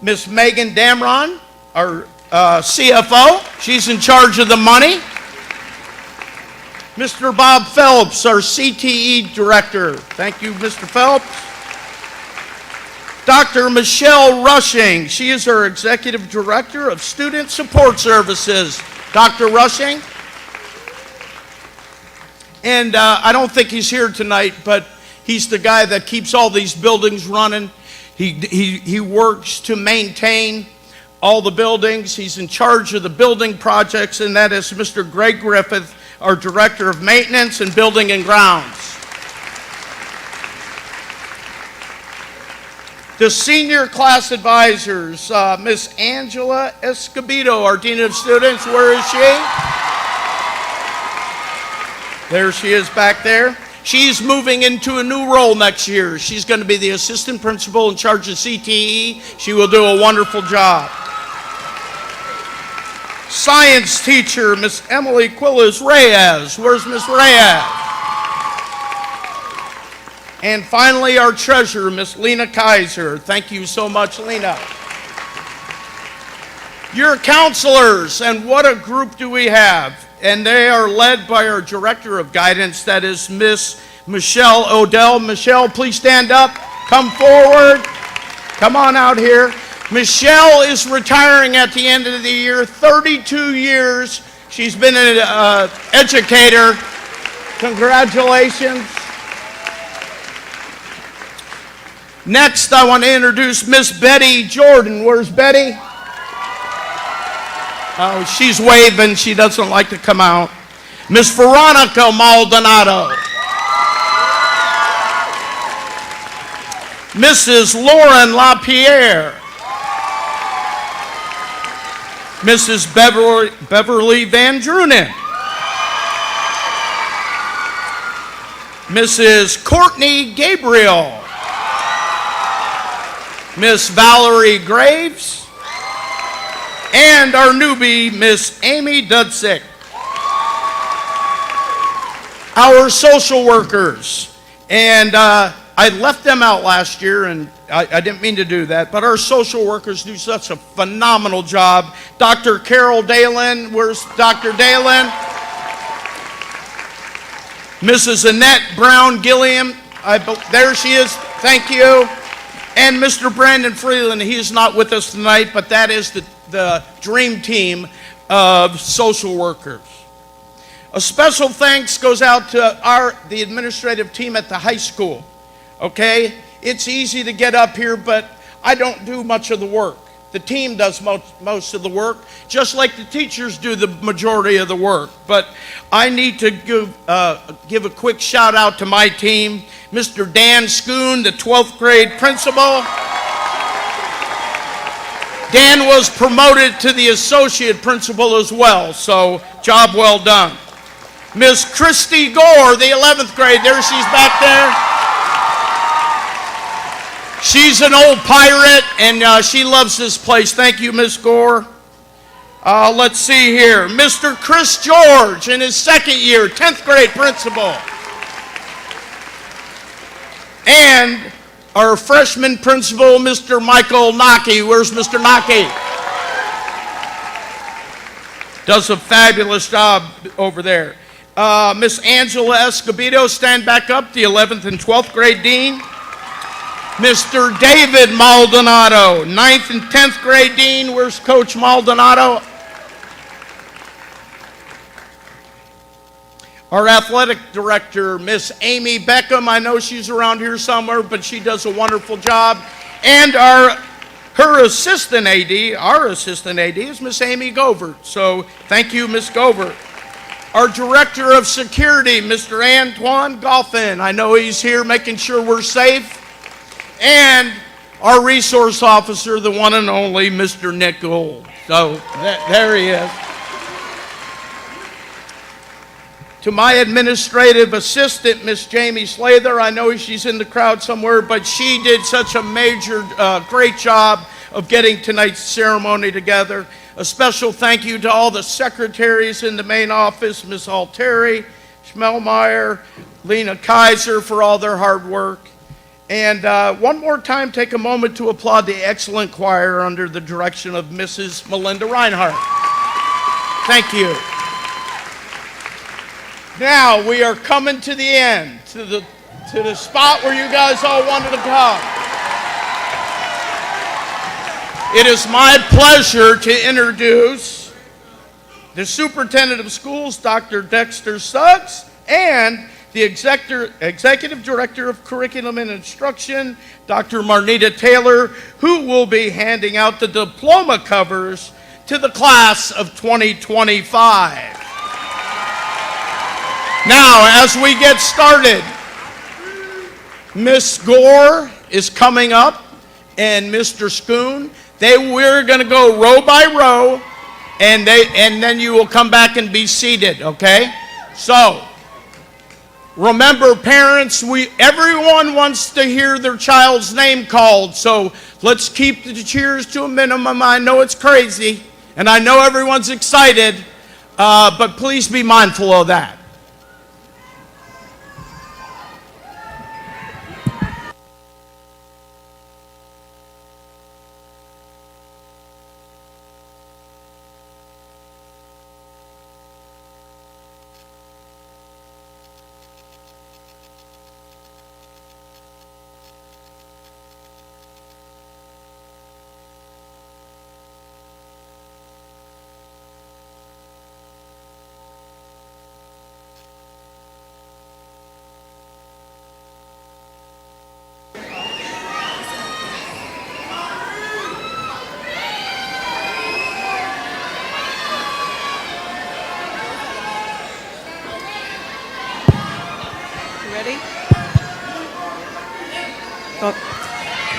Miss Megan Damron, our CFO. She's in charge of the money. Mr. Bob Phelps, our CTE director. Thank you, Mr. Phelps. Dr. Michelle Rushing. She is our executive director of student support services. Dr. Rushing. And I don't think he's here tonight, but he's the guy that keeps all these buildings running. He works to maintain all the buildings. He's in charge of the building projects, and that is Mr. Greg Griffith, our Director of Maintenance and Building and Grounds. The senior class advisors, Miss Angela Escobedo, our Dean of Students. Where is she? There she is back there. She's moving into a new role next year. She's going to be the assistant principal in charge of CTE. She will do a wonderful job. Science teacher, Miss Emily Quillis Reyes. Where's Miss Reyes? And finally, our treasurer, Miss Lena Kaiser. Thank you so much, Lena. Your counselors, and what a group do we have. And they are led by our director of guidance, that is Miss Michelle Odell. Michelle, please stand up. Come forward. Come on out here. Michelle is retiring at the end of the year, 32 years. She's been an educator. Congratulations. Next, I want to introduce Miss Betty Jordan. Where's Betty? Oh, she's waving. She doesn't like to come out. Miss Veronica Maldonado. Mrs. Lauren LaPierre. Mrs. Beverly Van Drunen. Mrs. Courtney Gabriel. Miss Valerie Graves. And our newbie, Miss Amy Dudsick. Our social workers. And I left them out last year, and I didn't mean to do that, but our social workers do such a phenomenal job. Dr. Carol Dalen, where's Dr. Dalen? Mrs. Annette Brown Gilliam, there she is, thank you. And Mr. Brandon Freeland, he is not with us tonight, but that is the dream team of social workers. A special thanks goes out to the administrative team at the high school. Okay, it's easy to get up here, but I don't do much of the work. The team does most of the work, just like the teachers do the majority of the work. But I need to give a quick shout out to my team. Mr. Dan Schoon, the 12th grade principal. Dan was promoted to the associate principal as well, so job well done. Miss Christy Gore, the 11th grade, there she's back there. She's an old pirate, and she loves this place. Thank you, Miss Gore. Let's see here. Mr. Chris George in his second year, 10th grade principal. And our freshman principal, Mr. Michael Naki. Where's Mr. Naki? Does a fabulous job over there. Miss Angela Escobedo, stand back up, the 11th and 12th grade dean. Mr. David Maldonado, 9th and 10th grade dean. Where's Coach Maldonado? Our athletic director, Miss Amy Beckham. I know she's around here somewhere, but she does a wonderful job. And her assistant AD, our assistant AD, is Miss Amy Govert. So thank you, Miss Govert. Our director of security, Mr. Antoine Goffin. I know he's here making sure we're safe. And our resource officer, the one and only Mr. Nick Gould. So there he is. To my administrative assistant, Miss Jamie Slather, I know she's in the crowd somewhere, but she did such a major, great job of getting tonight's ceremony together. A special thank you to all the secretaries in the main office, Ms. Altieri, Schmelmeyer, Lena Kaiser, for all their hard work. And one more time, take a moment to applaud the excellent choir under the direction of Mrs. Melinda Reinhardt. Thank you. Now we are coming to the end, to the spot where you guys all wanted to come. It is my pleasure to introduce the Superintendent of Schools, Dr. Dexter Suggs, and the Executive Director of Curriculum and Instruction, Dr. Marnita Taylor, who will be handing out the diploma covers to the class of 2025. Now, as we get started, Miss Gore is coming up and Mr. Schoon. We're going to go row by row, and then you will come back and be seated, okay? So, remember, parents, everyone wants to hear their child's name called, so let's keep the cheers to a minimum. I know it's crazy, and I know everyone's excited, but please be mindful of that.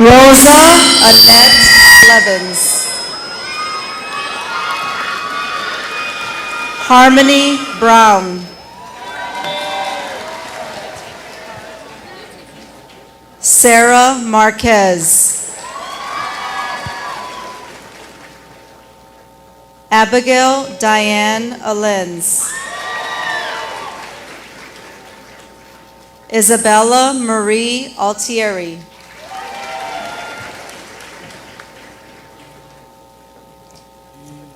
Rosa Annette Blevins. Harmony Brown. Sarah Marquez. Abigail Diane Allens. Isabella Marie Altieri.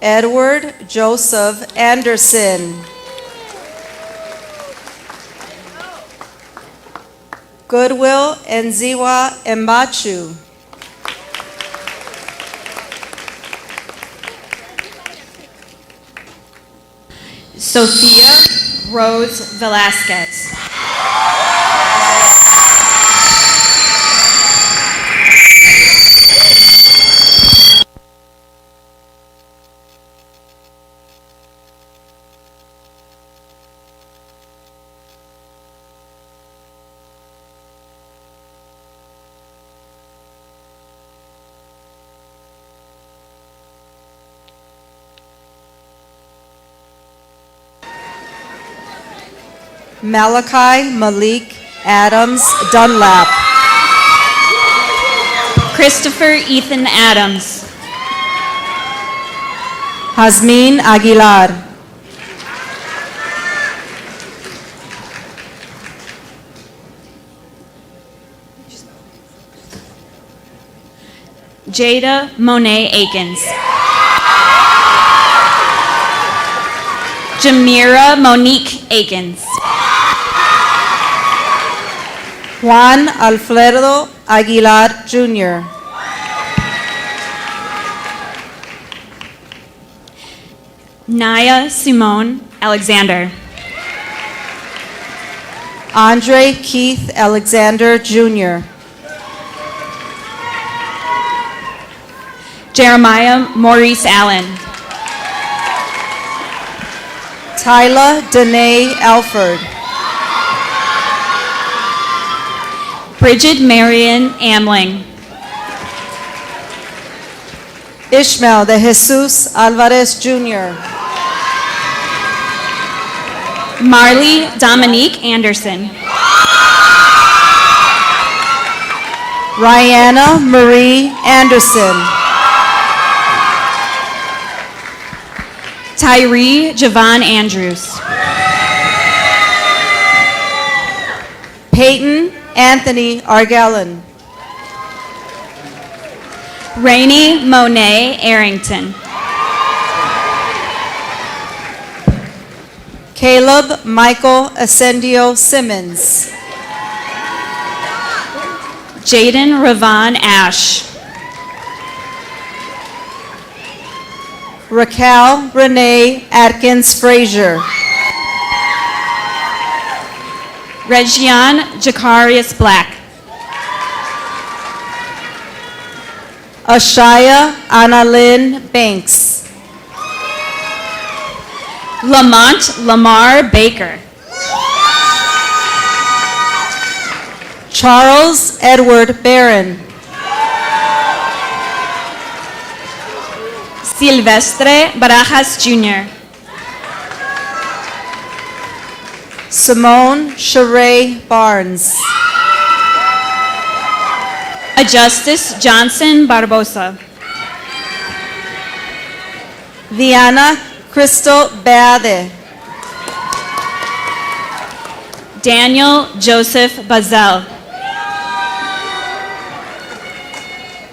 Edward Joseph Anderson. Goodwill Nziwa Mbachu. Sophia Rose Velasquez. Malachi Malik Adams Dunlap. Christopher Ethan Adams. Hasmin Aguilar. Jada Monet Akins. Jamira Monique Akins. Juan Alfredo Aguilar Jr. Naya Simone Alexander. Andre Keith Alexander Jr. Jeremiah Maurice Allen. Tyla Danae Alford. Bridget Marion Amling. Ishmael de Jesus Alvarez Jr. Marley Dominique Anderson. Rihanna Marie Anderson. Tyree Javon Andrews. Peyton Anthony Argallon. Rainey Monet Arrington. Caleb Michael Ascendio Simmons. Jaden Ravon Ash. Raquel Renee Atkins Frazier. Regian Jacarius Black. Ashaya Annalyn Banks. Lamont Lamar Baker. Charles Edward Barron. Silvestre Barajas Jr. Simone Sheree Barnes. Augustus Johnson Barbosa. Viana Crystal Bade. Daniel Joseph Bazel.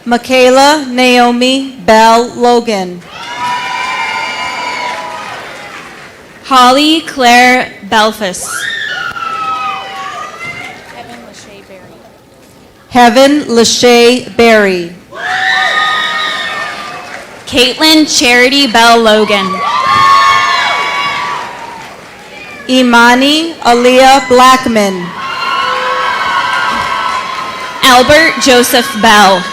Michaela Naomi Bell Logan. Holly Claire Belfus. Heaven Lachey Berry. Caitlin Charity Bell Logan. Imani Aaliyah Blackman. Albert Joseph Bell.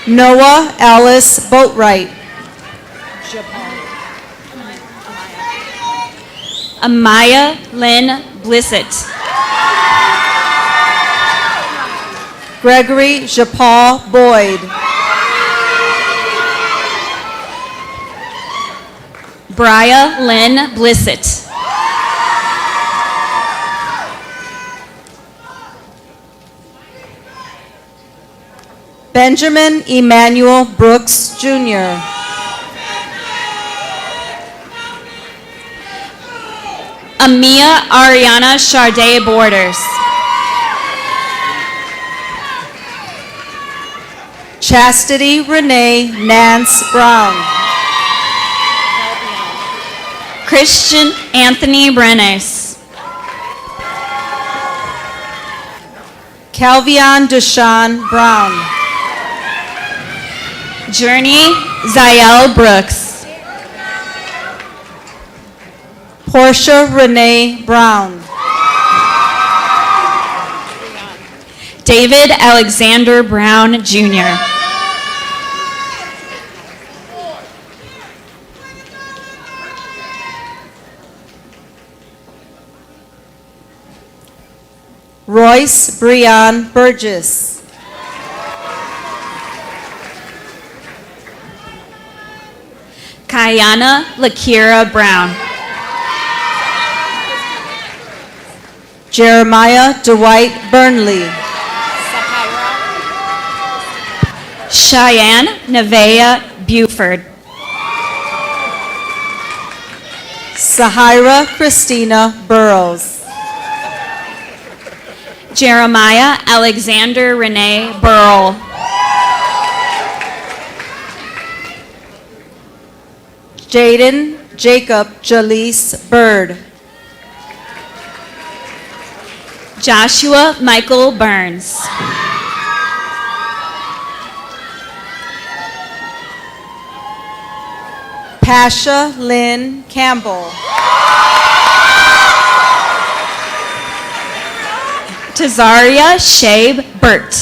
Noah Alice Boatwright. Amaya Lynn Blissett. Gregory Japal Boyd. Bria Lynn Blissett. Benjamin Emmanuel Brooks Jr. Amia Ariana Charday Borders. Chastity Renee Nance Brown. Christian Anthony Brenes. Calvion Deshawn Brown. Journey Zael Brooks. Portia Renee Brown. David Alexander Brown Jr. Royce Breon Burgess. Kayana Lakira Brown. Jeremiah Dwight Burnley. Cheyenne Nevaeh Buford. Sahira Christina Burrows. Jeremiah Alexander Renee Burl. Jaden Jacob Jaleese Bird. Joshua Michael Burns. Pasha Lynn Campbell. Tazaria Shabe Burt.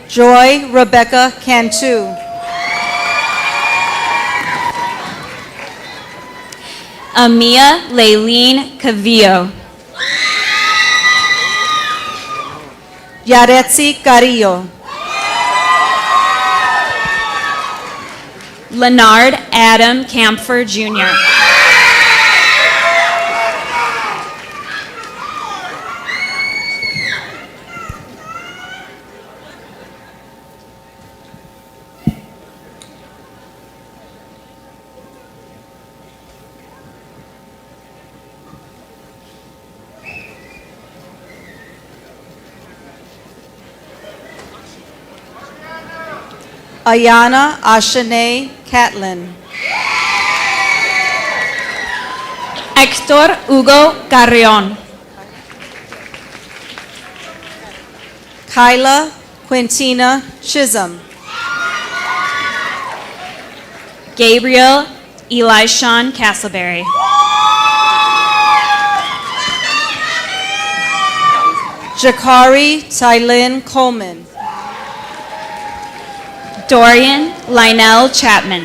Joy Rebecca Cantu. Amia Laylene Cavillo. Yaretsi Carrillo. Leonard Adam Camphor Jr. Ayana Ashane Catlin. Héctor Hugo Carrion. Kyla Quintina Chisholm. Gabriel Elishon Castleberry. Jakari Tylin Coleman. Dorian Lionel Chapman.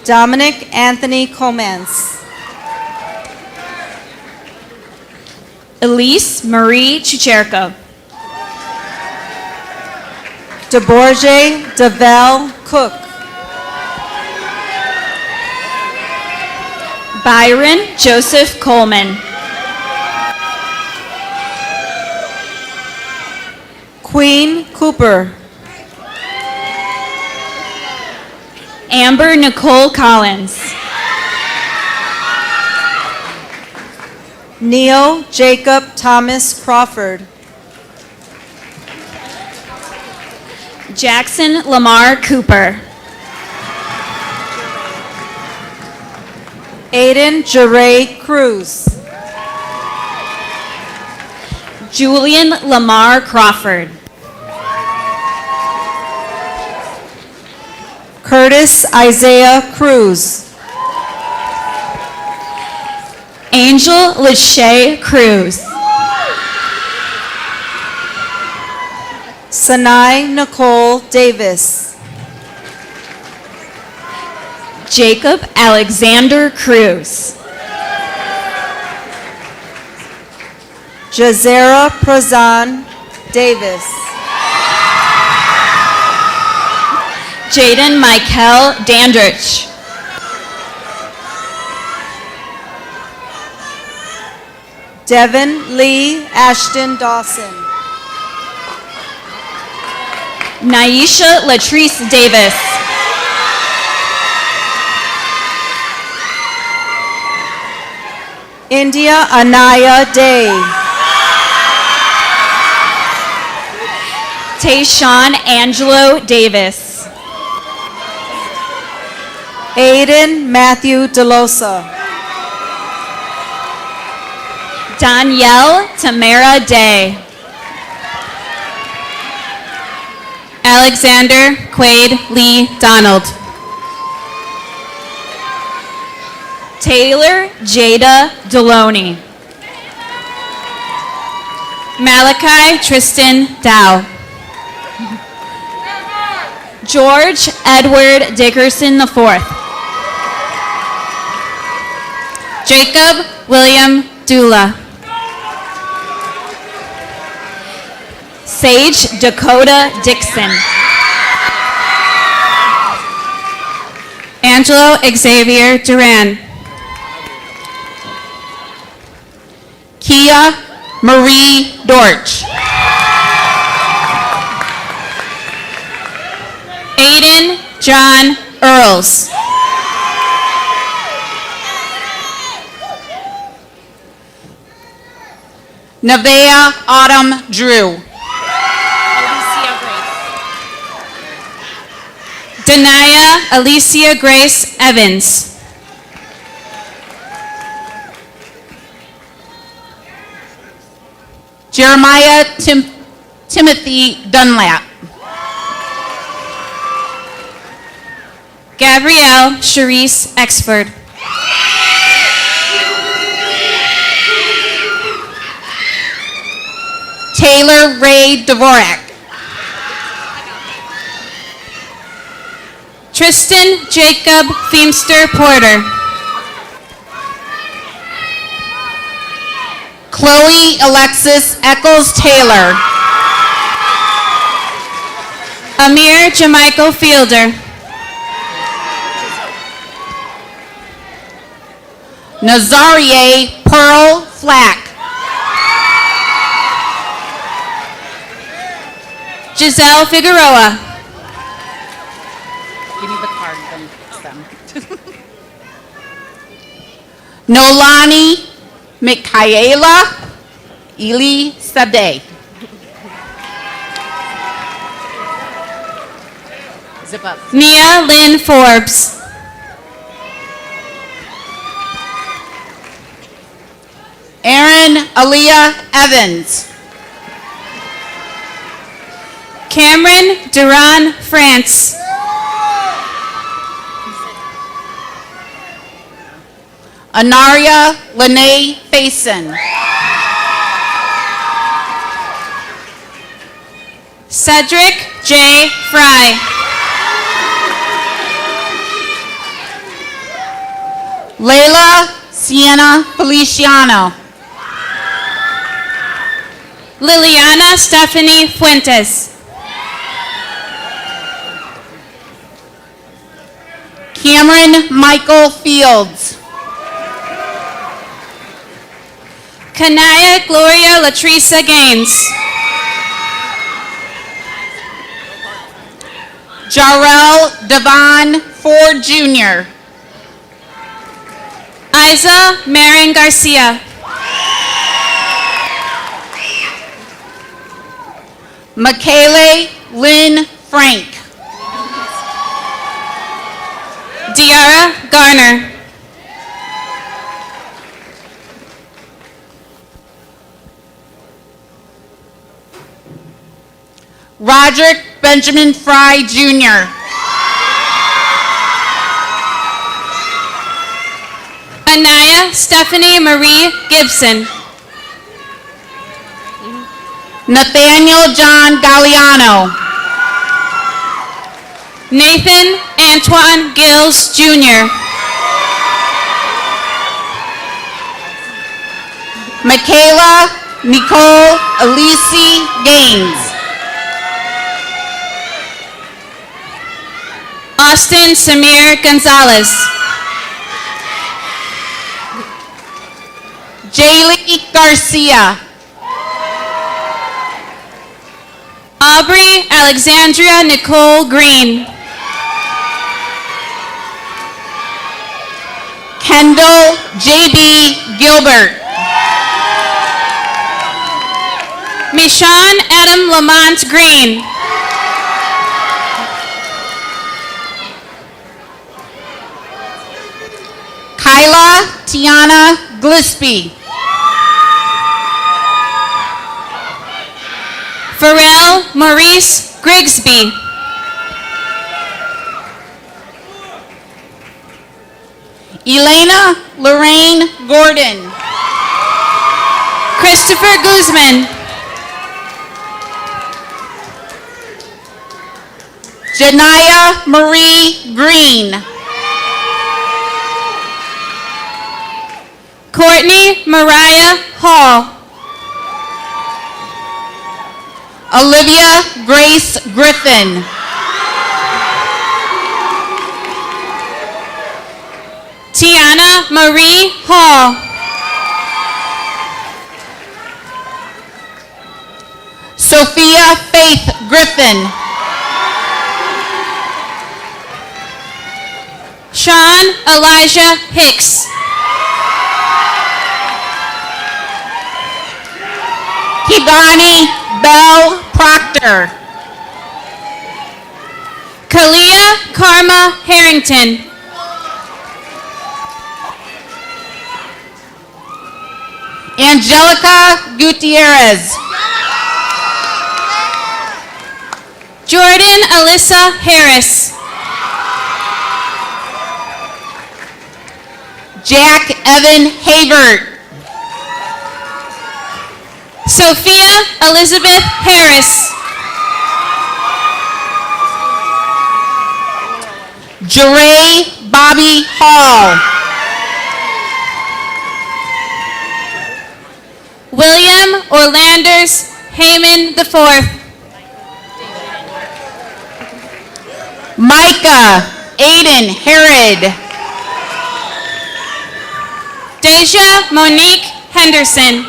Dominic Anthony Comans. Elise Marie Chucherko. DeBorge Devel Cook. Byron Joseph Coleman. Queen Cooper. Amber Nicole Collins. Neil Jacob Thomas Crawford. Jackson Lamar Cooper. Aiden Jeray Cruz. Julian Lamar Crawford. Curtis Isaiah Cruz. Angel Lachey Cruz. Sanai Nicole Davis. Jacob Alexander Cruz. Jazera Prazan Davis. Jaden Michael Dandridge. Devin Lee Ashton Dawson. Naisha Latrice Davis. India Anaya Day. Tayshawn Angelo Davis. Aiden Matthew DeLosa. Danielle Tamara Day. Alexander Quaid Lee Donald. Taylor Jada Deloney. Malachi Tristan Dow. George Edward Dickerson IV. Jacob William Dula. Sage Dakota Dixon. Angelo Xavier Duran. Kia Marie Dorch. Aiden John Earls. Nevaeh Autumn Drew. Denaya Alicia Grace Evans. Jeremiah Timothy Dunlap. Gabrielle Charisse Exford. Taylor Ray Dvorak. Tristan Jacob Feemster Porter. Chloe Alexis Eccles Taylor. Amir Jamichael Fielder. Nazarie Pearl Flack. Giselle Figueroa. Give me the card, then fix them. Nolani Michaela Eli Sade. Zip up. Nia Lynn Forbes. Aaron Aaliyah Evans. Cameron Duran France. Anaria Lene Faison. Cedric J. Fry. Layla Sienna Feliciano. Liliana Stephanie Fuentes. Cameron Michael Fields. Kanaya Gloria Latresa Gaines. Jarrell Devon Ford Jr. Isa Marin Garcia. Michaele Lynn Frank. Diara Garner. Roderick Benjamin Fry Jr. Anaya Stephanie Marie Gibson. Nathaniel John Galliano. Nathan Antoine Gills Jr. Michaela Nicole Elise Gaines. Austin Samir Gonzalez. Jaylee Garcia. Aubrey Alexandria Nicole Green. Kendall J.B. Gilbert. Michonne Adam Lamont Green. Kyla Tiana Gillespie. Pharrell Maurice Grigsby. Elena Lorraine Gordon. Christopher Guzman. Janaya Marie Green. Courtney Mariah Hall. Olivia Grace Griffin. Tiana Marie Hall. Sophia Faith Griffin. Sean Elijah Hicks. Kibani Bell Proctor. Kalia Karma Harrington. Angelica Gutierrez. Jordan Alyssa Harris. Jack Evan Havert. Sophia Elizabeth Harris. Jeray Bobby Hall. William Orlanders Heyman IV. Micah Aiden Herod. Deja Monique Henderson.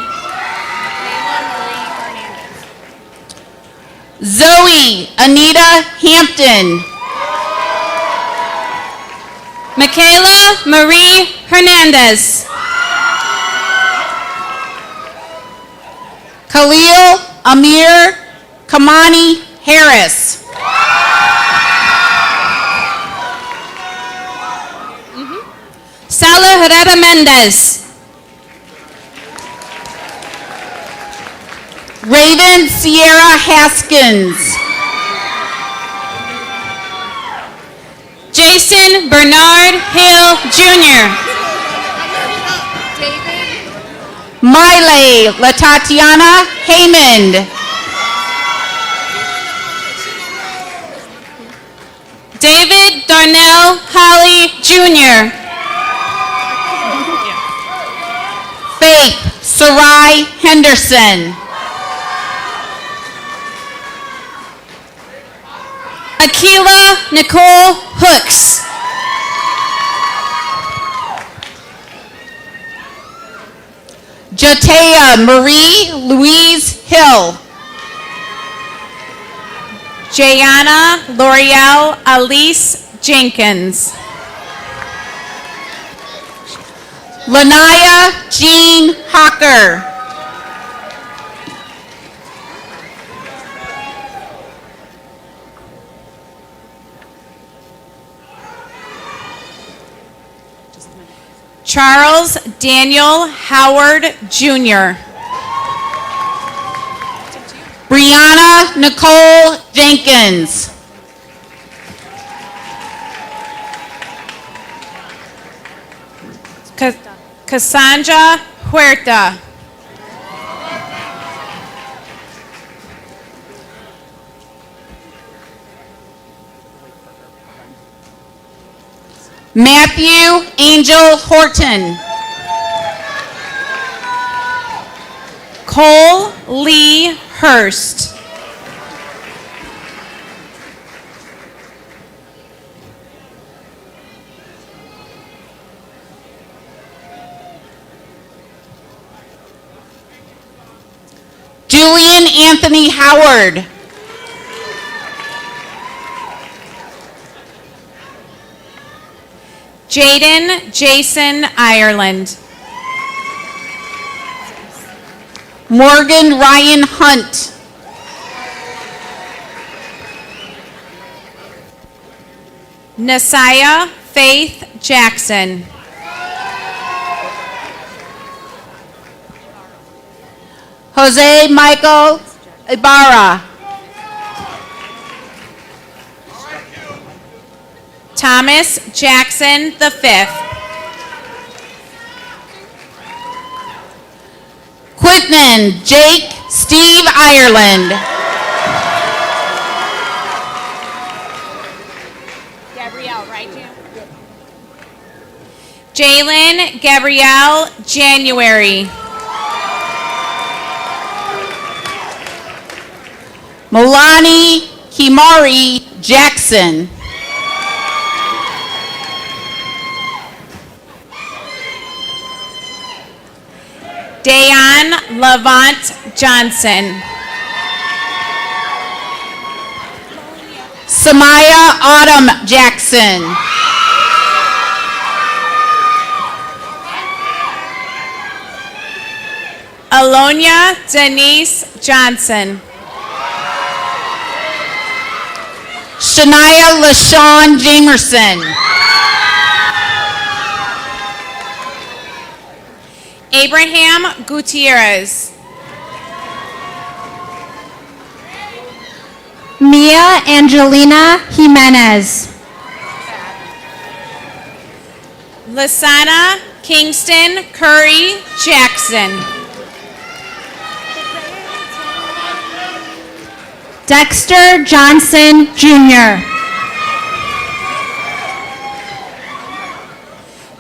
Zoe Anita Hampton. Michaela Marie Hernandez. Khalil Amir Kamani Harris. Sala Herrera Mendez. Raven Sierra Haskins. Jason Bernard Hill Jr. Miley LaTatiana Haymond. David Darnell Holly Jr. Faith Sarai Henderson. Akila Nicole Hooks. Jatea Marie Louise Hill. Jayana L'Oreal Alice Jenkins. Lanaya Jean Hocker. Charles Daniel Howard Jr. Brianna Nicole Jenkins. Cassandra Huerta. Matthew Angel Horton. Cole Lee Hurst. Julian Anthony Howard. Jaden Jason Ireland. Morgan Ryan Hunt. Nasiah Faith Jackson. Jose Michael Ibarra. Thomas Jackson V. Quitman Jake Steve Ireland. Gabrielle, right, Jim? Jalen Gabrielle January. Molani Kimari Jackson. Dayon Lavont Johnson. Samaya Autumn Jackson. Alonia Denise Johnson. Shania LaShawn Jamerson. Abraham Gutierrez. Mia Angelina Jimenez. Lasana Kingston Curry Jackson. Dexter Johnson, Jr.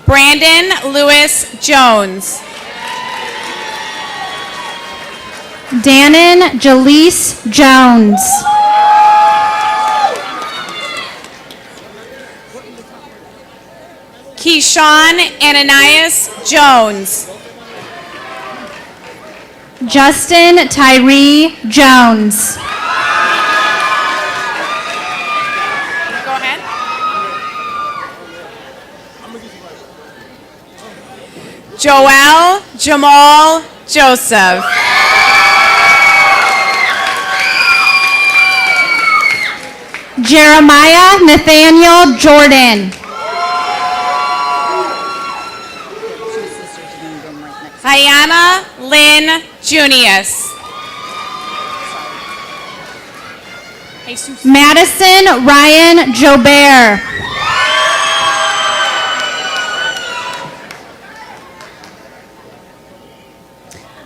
Brandon Lewis Jones. Dannon Jaleese Jones. Keyshawn Ananias Jones. Justin Tyree Jones. Go ahead. Joel Jamal Joseph. Jeremiah Nathaniel Jordan. Diana Lynn Junius. Madison Ryan Jobert.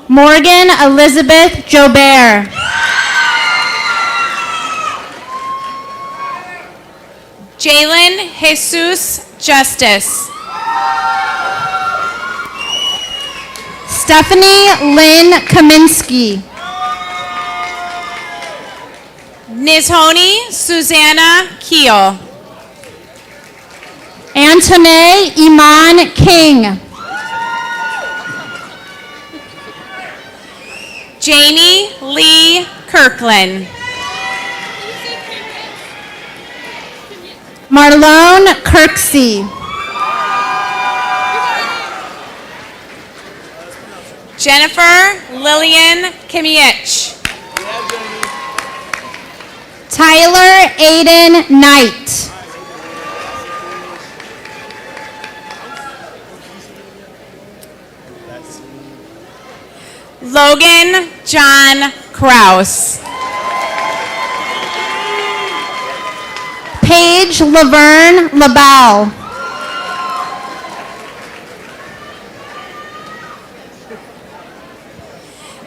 Morgan Elizabeth Jobert. Jalen Jesus Justice. Stephanie Lynn Kaminsky. Nizhoni Susanna Keel. Antoine Iman King. Jamie Lee Kirkland. Marlone Kirksey. Jennifer Lillian Kimiech. Tyler Aiden Knight. Logan John Kraus. Paige Laverne LaBelle.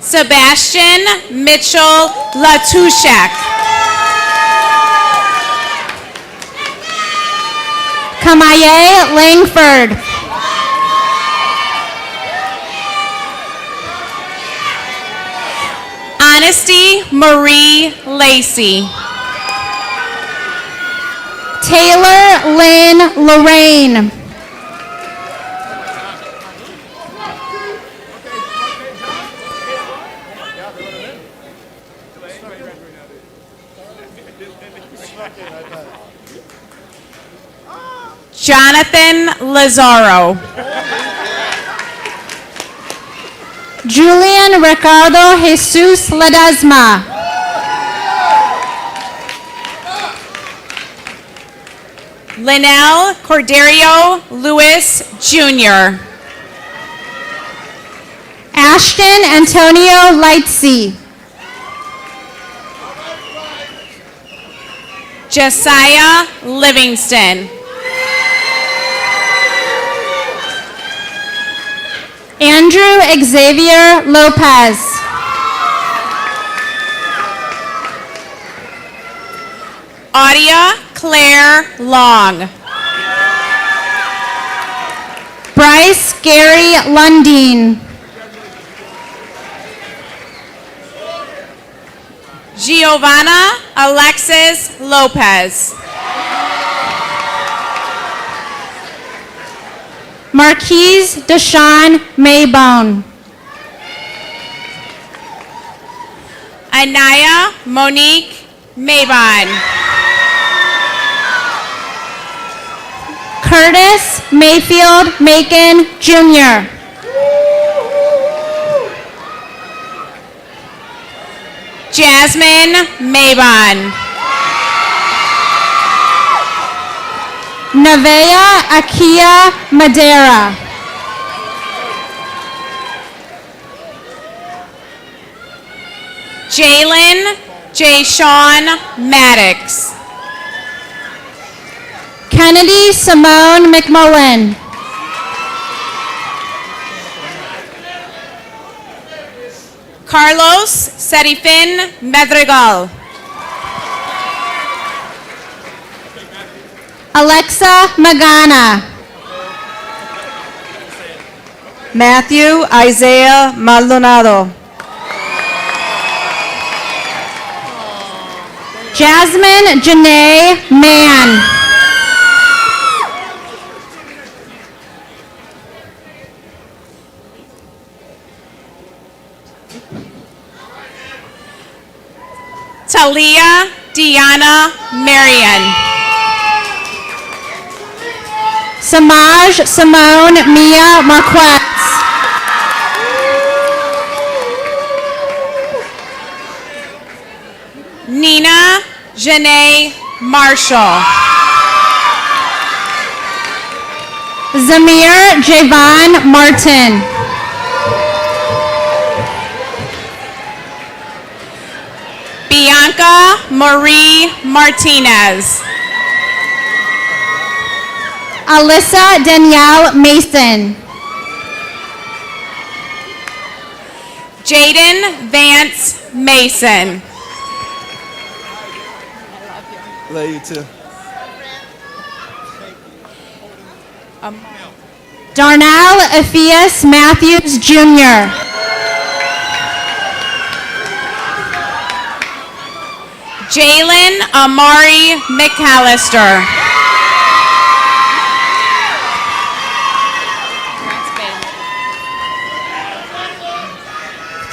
Sebastian Mitchell Latushak. Kamaye Langford. Honesty Marie Lacey. Taylor Lynn Lorraine. Jonathan Lazaro. Julian Ricardo Jesus Ledesma. Linnell Corderio Lewis Jr. Ashton Antonio Lightsey. Josiah Livingston. Andrew Xavier Lopez. Audia Claire Long. Bryce Gary Lundeen. Giovanna Alexis Lopez. Marquise Deshawn Maybone. Anaya Monique Maybon. Curtis Mayfield Macon Jr. Jasmine Maybon. Nevaeh Akia Madera. Jalen J. Sean Maddox. Kennedy Simone McMullen. Carlos Serifin Medregal. Alexa Magana. Matthew Isaiah Maldonado. Jasmine Janae Mann. Talia Deanna Marion. Samaj Simone Mia Marquez. Nina Janae Marshall. Zamir Javon Martin. Bianca Marie Martinez. Alyssa Danielle Mason. Jaden Vance Mason. Love you too. Darnell Ephias Matthews Jr. Jalen Amari McAllister.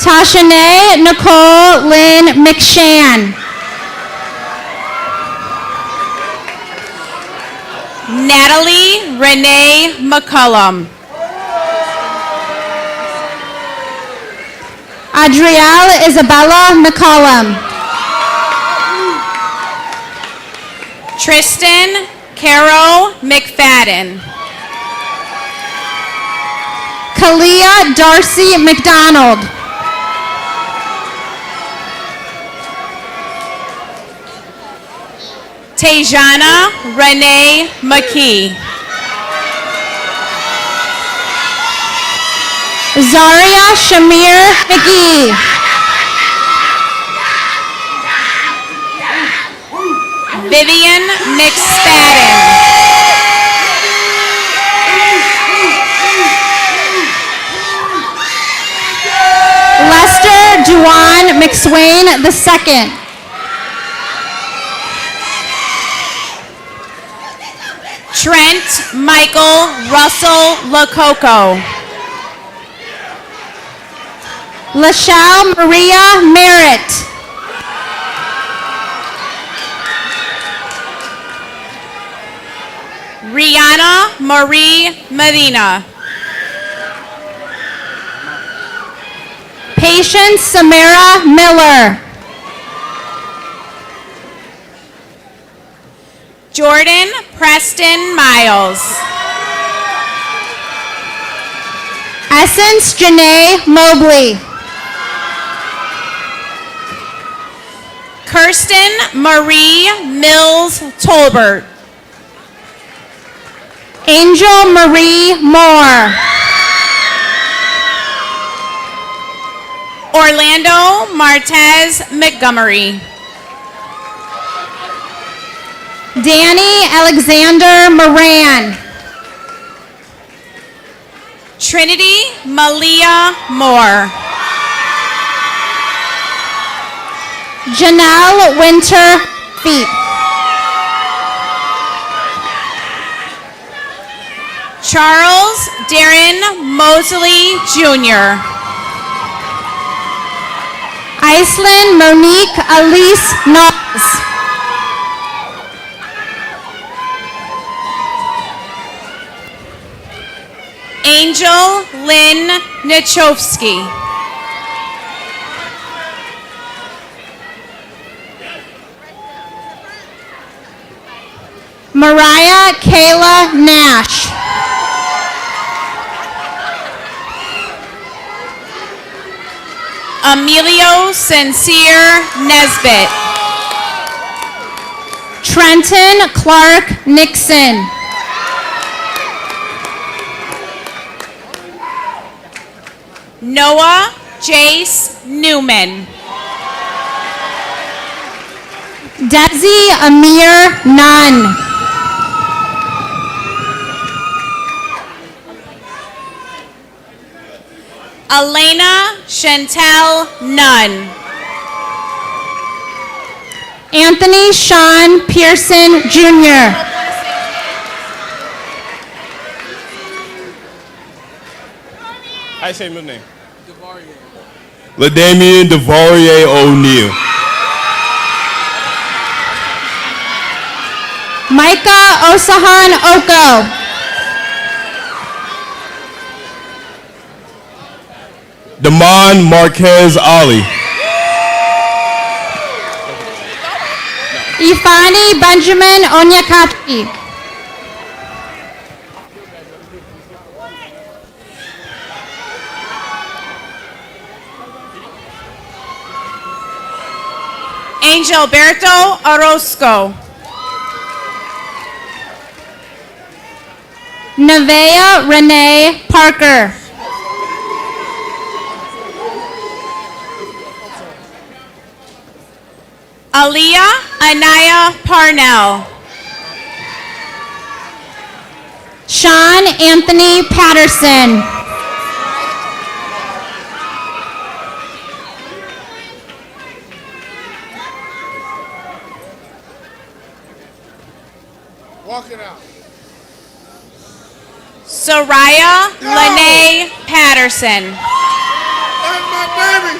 Tashanae Nicole Lynn McShann. Natalie Renee McCullum. Adrielle Isabella McCollum. Tristan Caro McFadden. Kalia Darcy McDonald. Tejana Renee McKee. Zaria Shamir McGee. Vivian McSpadden. Lester Duan McSwain II. Trent Michael Russell Lococo. Lachelle Maria Merritt. Rihanna Marie Medina. Patience Samara Miller. Jordan Preston Miles. Essence Janae Mobley. Kirsten Marie Mills Tolbert. Angel Marie Moore. Orlando Martez Montgomery. Danny Alexander Moran. Trinity Malia Moore. Janelle Winter Feet. Charles Darren Mosley Jr. Iceland Monique Elise Knowles. Angel Lynn Nachowski. Mariah Kayla Nash. Emilio Sincere Nesbitt. Trenton Clark Nixon. Noah Jace Newman. Desi Amir Nunn. Elena Chantel Nunn. Anthony Sean Pearson Jr. I say middle name. LaDamian Devarier O'Neal. Micah Osahan Oko. Damon Marquez Ali. Ifani Benjamin Onyakachi. Angelberto Orozco. Nevaeh Renee Parker. Aaliyah Anaya Parnell. Sean Anthony Patterson. Walk it out. Soraya Lene Patterson. That's my baby.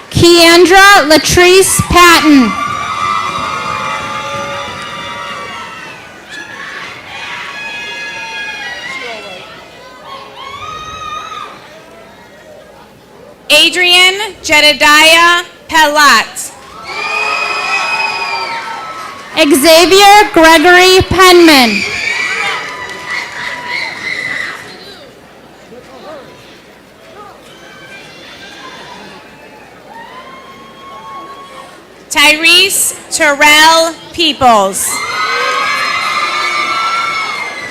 Keandra Latrice Patton. Adrian Jedediah Pelat. Xavier Gregory Penman. Tyrese Terrell Peoples.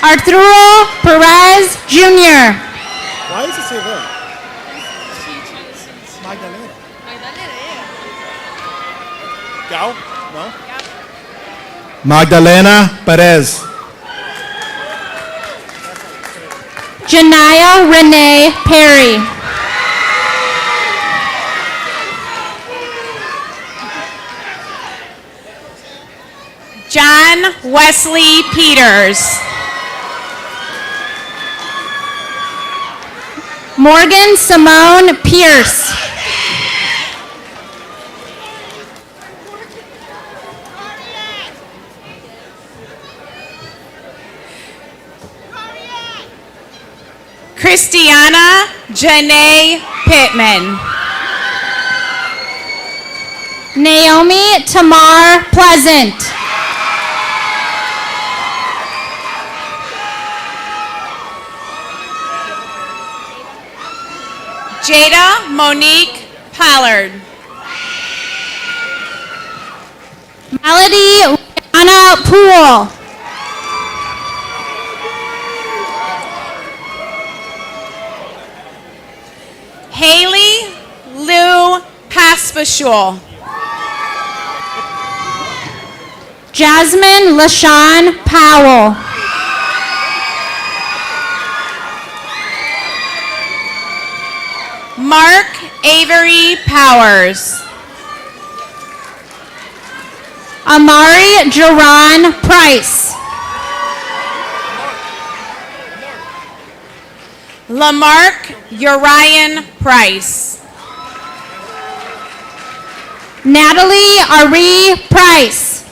Arturo Perez Jr. Why does it say that? Magdalena. Gal? No? Magdalena Perez. Janaya Renee Perry. John Wesley Peters. Morgan Simone Pierce. Christiana Janae Pittman. Naomi Tamar Pleasant. Jada Monique Pollard. Melody Liana Poole. Haley Lou Paspashul. Jasmine LaShawn Powell. Mark Avery Powers. Amari Jerron Price. Lamarck Urian Price. Natalie Ari Price.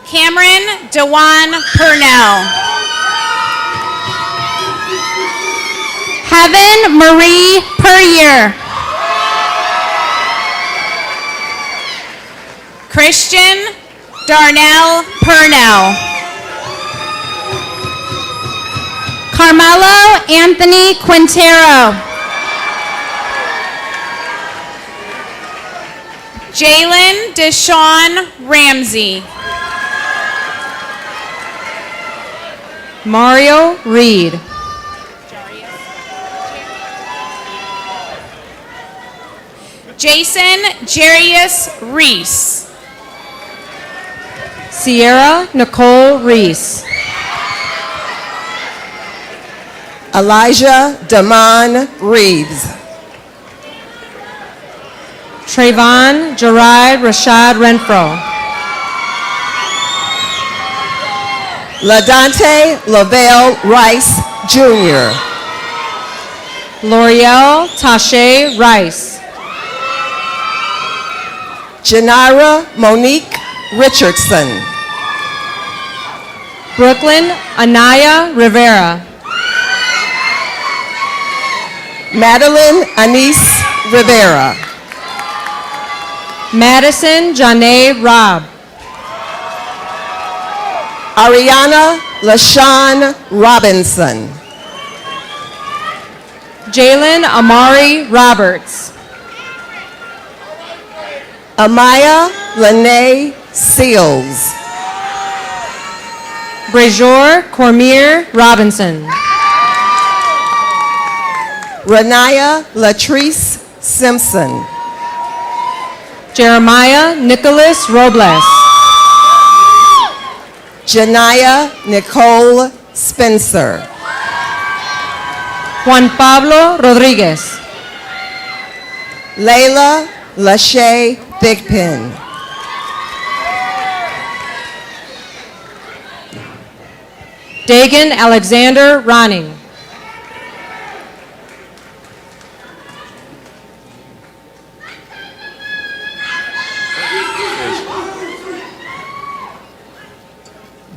Cameron Dewan Purnell. Heaven Marie Puryear. Christian Darnell Purnell. Carmelo Anthony Quintero. Jalen Deshawn Ramsey. Mario Reed. Jason Jarius Reese. Sierra Nicole Reese. Elijah Damon Reeves. Trayvon Jarai Rashad Renfro. LaDante Lavelle Rice Jr. L'Oreal Tashe Rice. Janira Monique Richardson. Brooklyn Anaya Rivera. Madeline Anise Rivera. Madison Janae Robb. Ariana LaShawn Robinson. Jalen Amari Roberts. Amaya Lene Seals. Brejor Cormier Robinson. Renaya Latrice Simpson. Jeremiah Nicholas Robles. Janaya Nicole Spencer. Juan Pablo Rodriguez. Layla Lachey Thigpen. Dagan Alexander Ronning.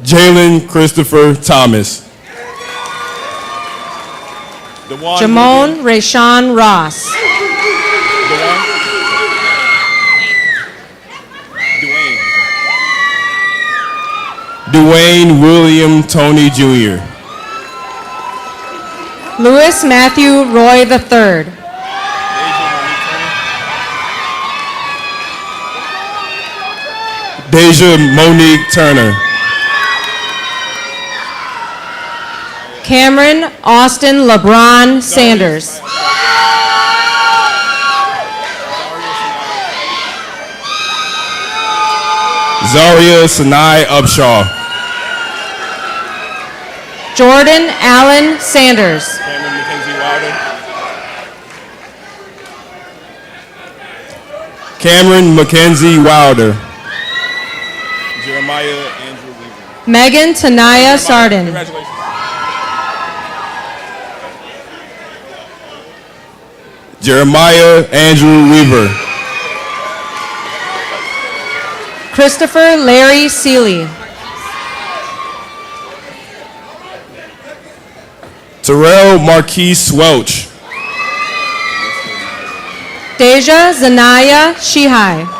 Jalen Christopher Thomas. Jamon Rayshawn Ross. Dwayne William Tony Jr. Louis Matthew Roy III. Deja Monique Turner. Cameron Austin LeBron Sanders. Zaria Sinai Upshaw. Jordan Allen Sanders. Cameron Mackenzie Wilder. Jeremiah Andrew Weaver. Megan Tanaya Sardin. Congratulations. Jeremiah Andrew Weaver. Christopher Larry Seeley. Terrell Marquise Welch. Deja Zanaya Shihai.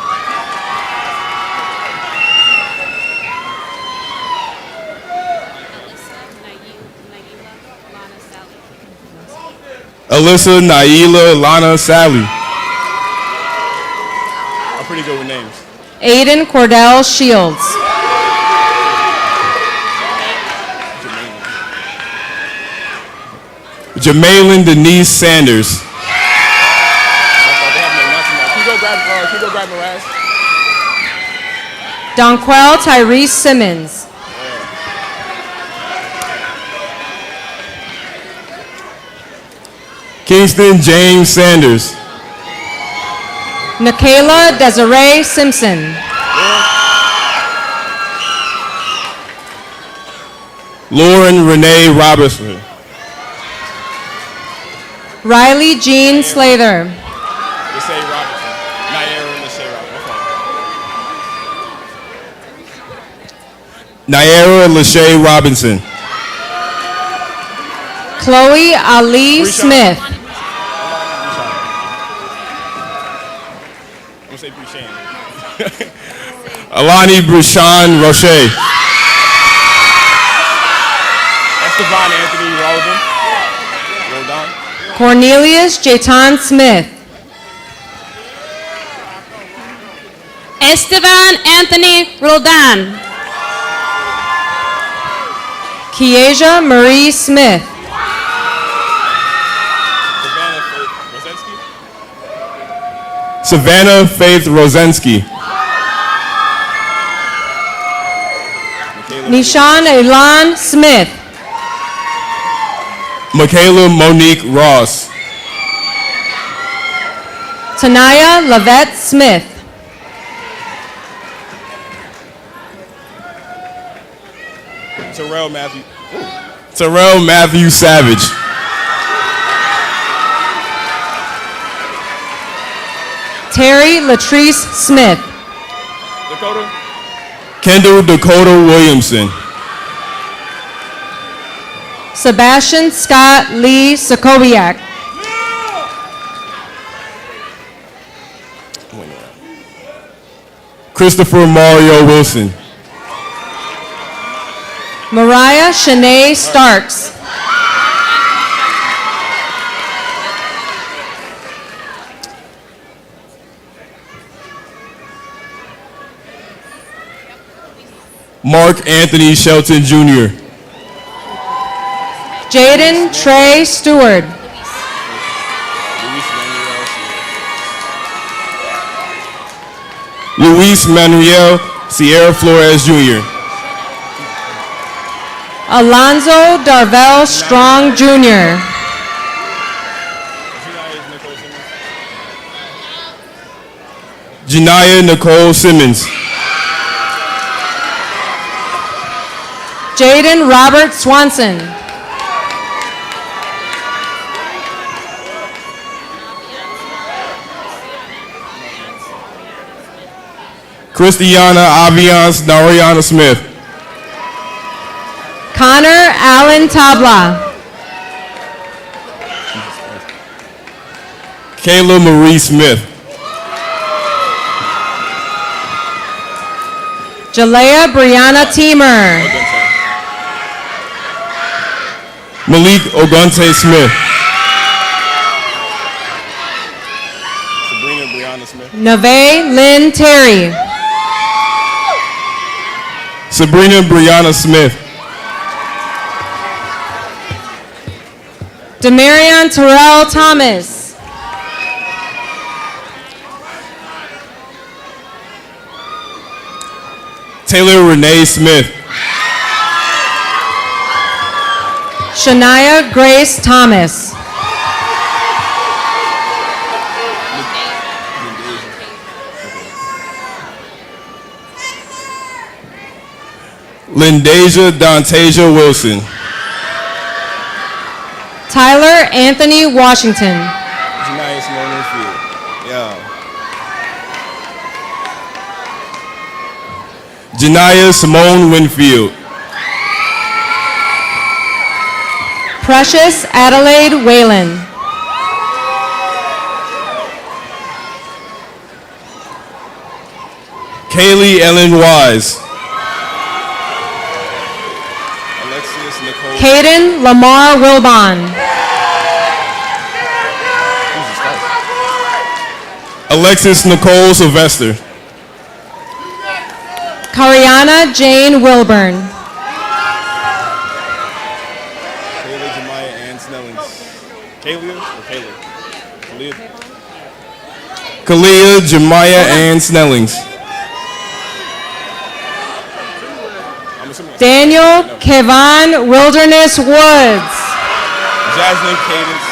Alyssa Naila Lana Sally. I'm pretty good with names. Aiden Cordell Shields. Jamalyn Denise Sanders. Donquel Tyrese Simmons. Kingston James Sanders. Nikayla Desiree Simpson. Lauren Renee Robertson. Riley Jean Slather. Naira Lachey Robinson. Chloe Ali Smith. Alani Brushan Roche. Estevan Anthony Roldan. Cornelius Jayton Smith. Estevan Anthony Roldan. Kiesia Marie Smith. Savannah Faith Rosensky. Nishan Elan Smith. Michaela Monique Ross. Tanaya Lavette Smith. Terrell Matthew Savage. Terry Latrice Smith. Kendall Dakota Williamson. Sebastian Scott Lee Sokowiak. Christopher Mario Wilson. Mariah Shanae Starks. Mark Anthony Shelton Jr. Jaden Trey Stewart. Luis Manuel Sierra Flores Jr. Alonzo Darvell Strong Jr. Janiyah Nicole Simmons. Jaden Robert Swanson. Christiana Aviance Nariana Smith. Connor Allen Tabla. Kayla Marie Smith. Jalea Brianna Teamer. Malik Ogunte Smith. Sabrina Brianna Smith. Neve Lynn Terry. Sabrina Brianna Smith. Demarion Terrell Thomas. Taylor Renee Smith. Shania Grace Thomas. Lindasia Dontasia Wilson. Tyler Anthony Washington. Janiyah Simone Winfield. Janiyah Simone Winfield. Precious Adelaide Whalen. Kaylee Ellen Wise. Caden Lamar Wilbon. Alexis Nicole Sylvester. Kariana Jane Wilburn. Kayla Jemiah Ann Snellings. Kalia or Kayla? Kalia Jemiah Ann Snellings. Daniel Kevon Wilderness Woods. Jasmine Cadence.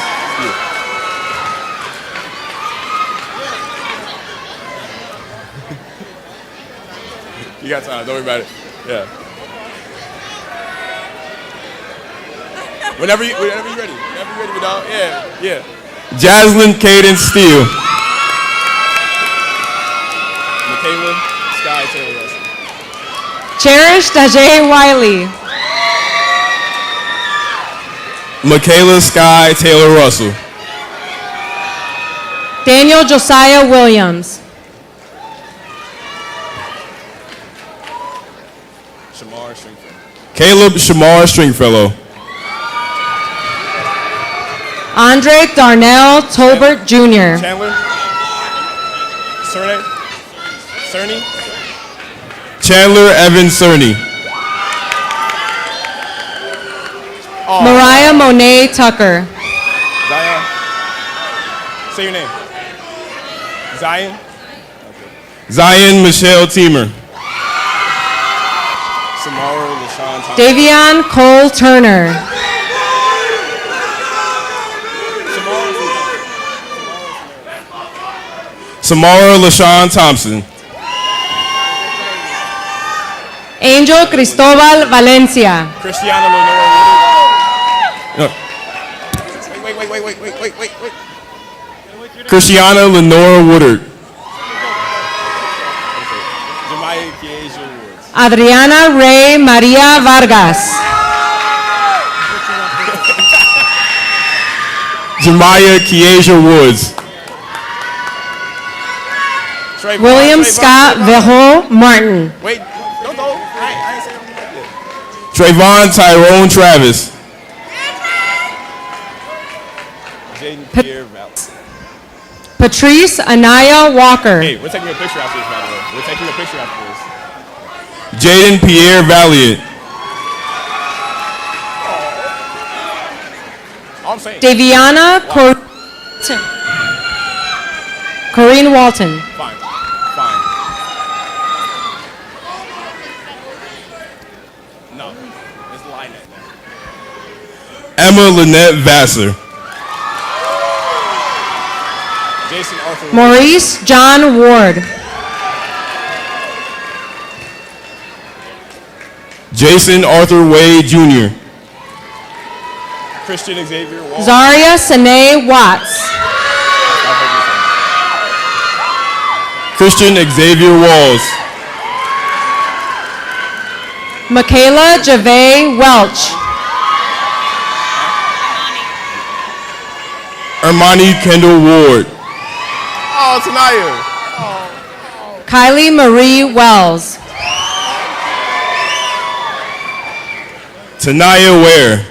You got time, don't worry about it. Yeah. Whenever you're ready. Whenever you're ready, dog. Yeah. Jaslyn Cadence Steele. Michaela Sky Taylor Russell. Cherish Dajay Wiley. Michaela Sky Taylor Russell. Daniel Josiah Williams. Shamar Stringfellow. Caleb Shamar Stringfellow. Andre Darnell Tolbert Jr. Chandler. Cerny. Chandler Evan Cerny. Mariah Monet Tucker. Zion. Say your name. Zion. Okay. Zion Michelle Teamer. Samara LaShawn Thomas. Davion Cole Turner. Samara LaShawn Thompson. Angel Cristobal Valencia. Christiana Lenora Woodard. Wait. Christiana Lenora Woodard. Jemiah Keasia Woods. Adriana Ray Maria Vargas. Jemiah Keasia Woods. William Scott Vejo Martin. Wait, don't go. I ain't saying anything like that. Trayvon Tyrone Travis. Jaden Pierre Vallis. Patrice Anaya Walker. Hey, we're taking a picture after this, by the way. We're taking a picture after this. Jaden Pierre Valiant. All I'm saying. Daviana Corinne Walton. Fine. No, let's line that down. Emma Lynette Vassar. Jason Arthur. Maurice John Ward. Jason Arthur Wade Jr. Christian Xavier Walls. Zaria Sine Watts. Christian Xavier Walls. Michaela Jave Welch. Ermani Kendall Ward. Oh, Tanaya. Kylie Marie Wells. Tanaya Ware.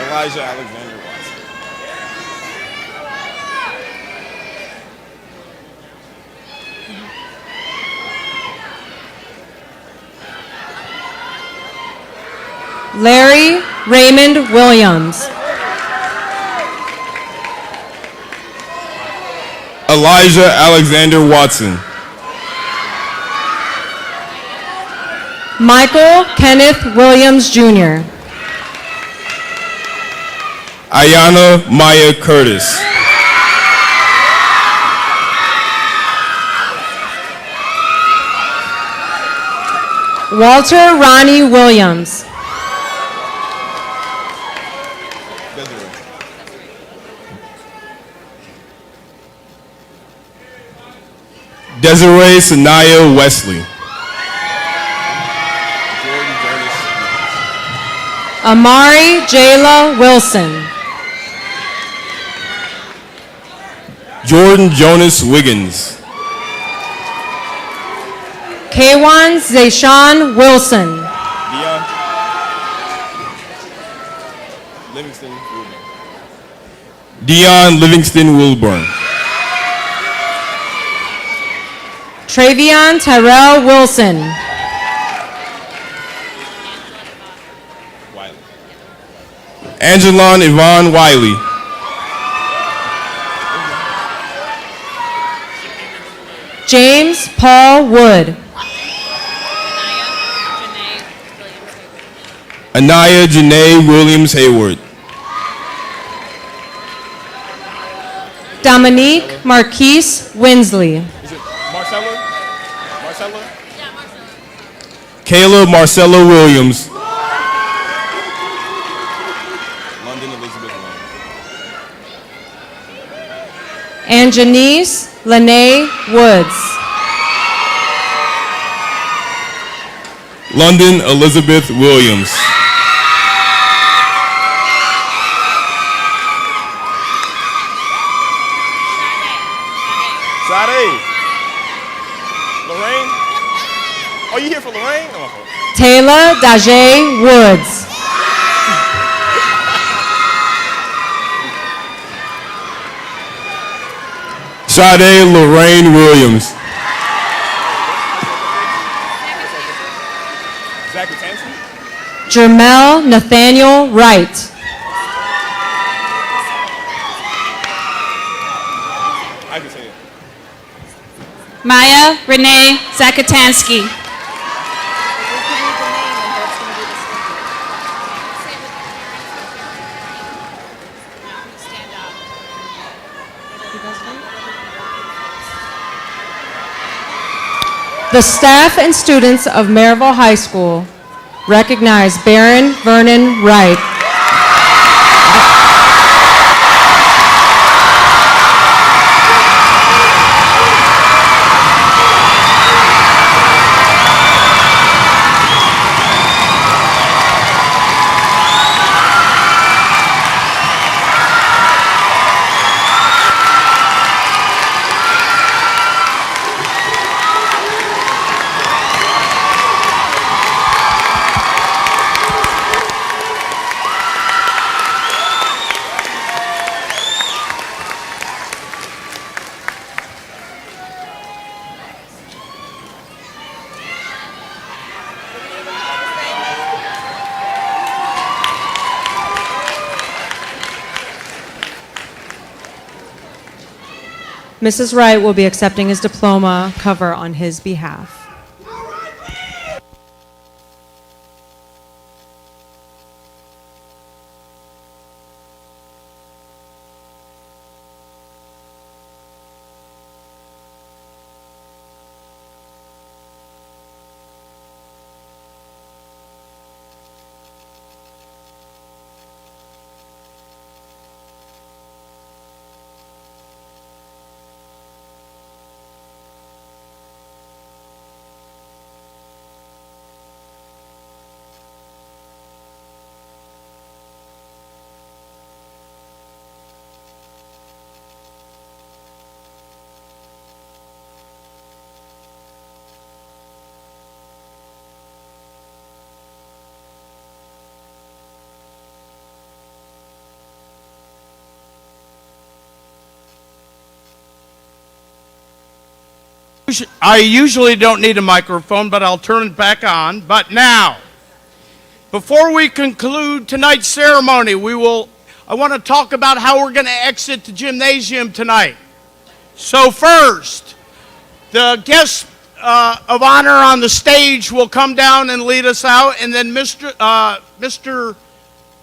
Elijah Alexander Watson. Larry Raymond Williams. Elijah Alexander Watson. Michael Kenneth Williams Jr. Ayana Maya Curtis. Walter Ronnie Williams. Desiree Sanaya Wesley. Amari Jayla Wilson. Jordan Jonas Wiggins. Kwan Zayshawn Wilson. Dion Livingston Wilburn. Travion Tyrell Wilson. Angelon Yvonne Wiley. James Paul Wood. Anaya Janae Williams Hayward. Dominique Marquise Winsley. Is it Marcella? Marcella? Yeah, Marcella. Kayla Marcella Williams. London Elizabeth Lane. And Janice Lene Woods. London Elizabeth Williams. Sade. Lorraine? Oh, you here for Lorraine? Oh. Taylor Daje Woods. Sade Lorraine Williams. Zach Tansky? Jermel Nathaniel Wright. I can say it. Maya Renee Zakatansky. The staff and students of Merrillville High School recognize Baron Vernon Wright. Mrs. Wright will be accepting his diploma cover on his behalf. I usually don't need a microphone, but I'll turn it back on. But now, before we conclude tonight's ceremony, I want to talk about how we're going to exit the gymnasium tonight. So first, the guest of honor on the stage will come down and lead us out, and then Mr.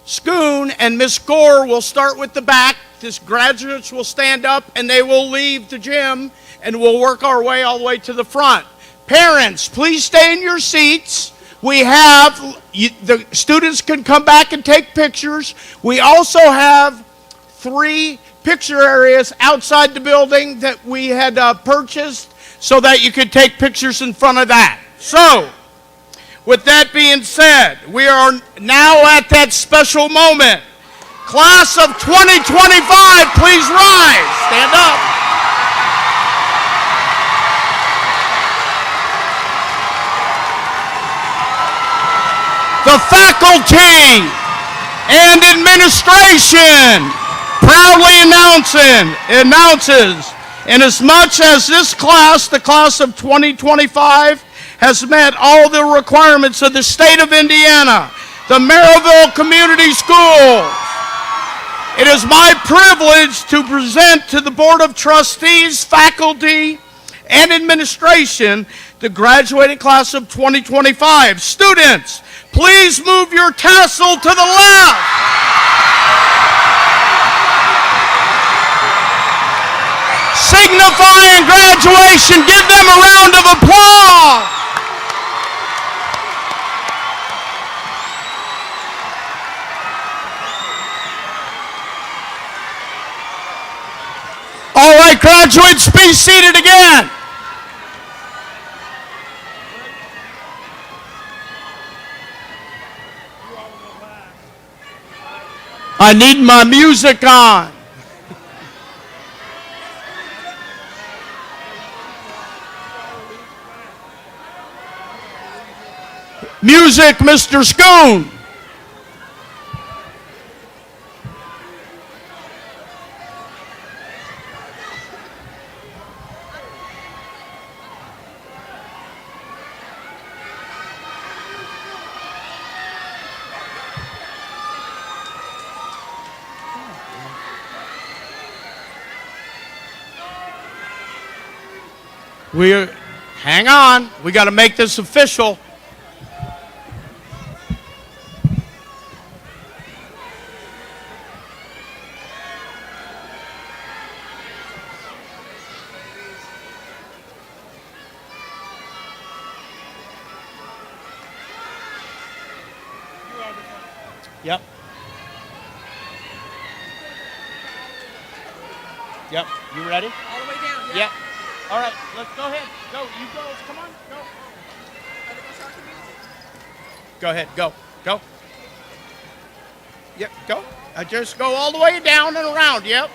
Schoon and Miss Gore will start with the back. The graduates will stand up, and they will leave the gym, and we'll work our way all the way to the front. Parents, please stay in your seats. The students can come back and take pictures. We also have 3 picture areas outside the building that we had purchased so that you could take pictures in front of that. So, with that being said, we are now at that special moment. Class of 2025, please rise. Stand up. The faculty and administration proudly announces, inasmuch as this class, the class of 2025, has met all the requirements of the state of Indiana, the Merrillville Community Schools. It is my privilege to present to the Board of Trustees, faculty, and administration the graduating class of 2025. Students, please move your tassel to the left. Signifying graduation, give them a round of applause. All right, graduates, be seated again. I need my music on. Music, Mr. Schoon. Hang on, we got to make this official. Yep. Yep. You ready? All the way down. Yep. All right. Let's go ahead. Go. You girls, come on. Go. Go ahead. Go. Go. Yep. Go. Just go all the way down and around. Yep.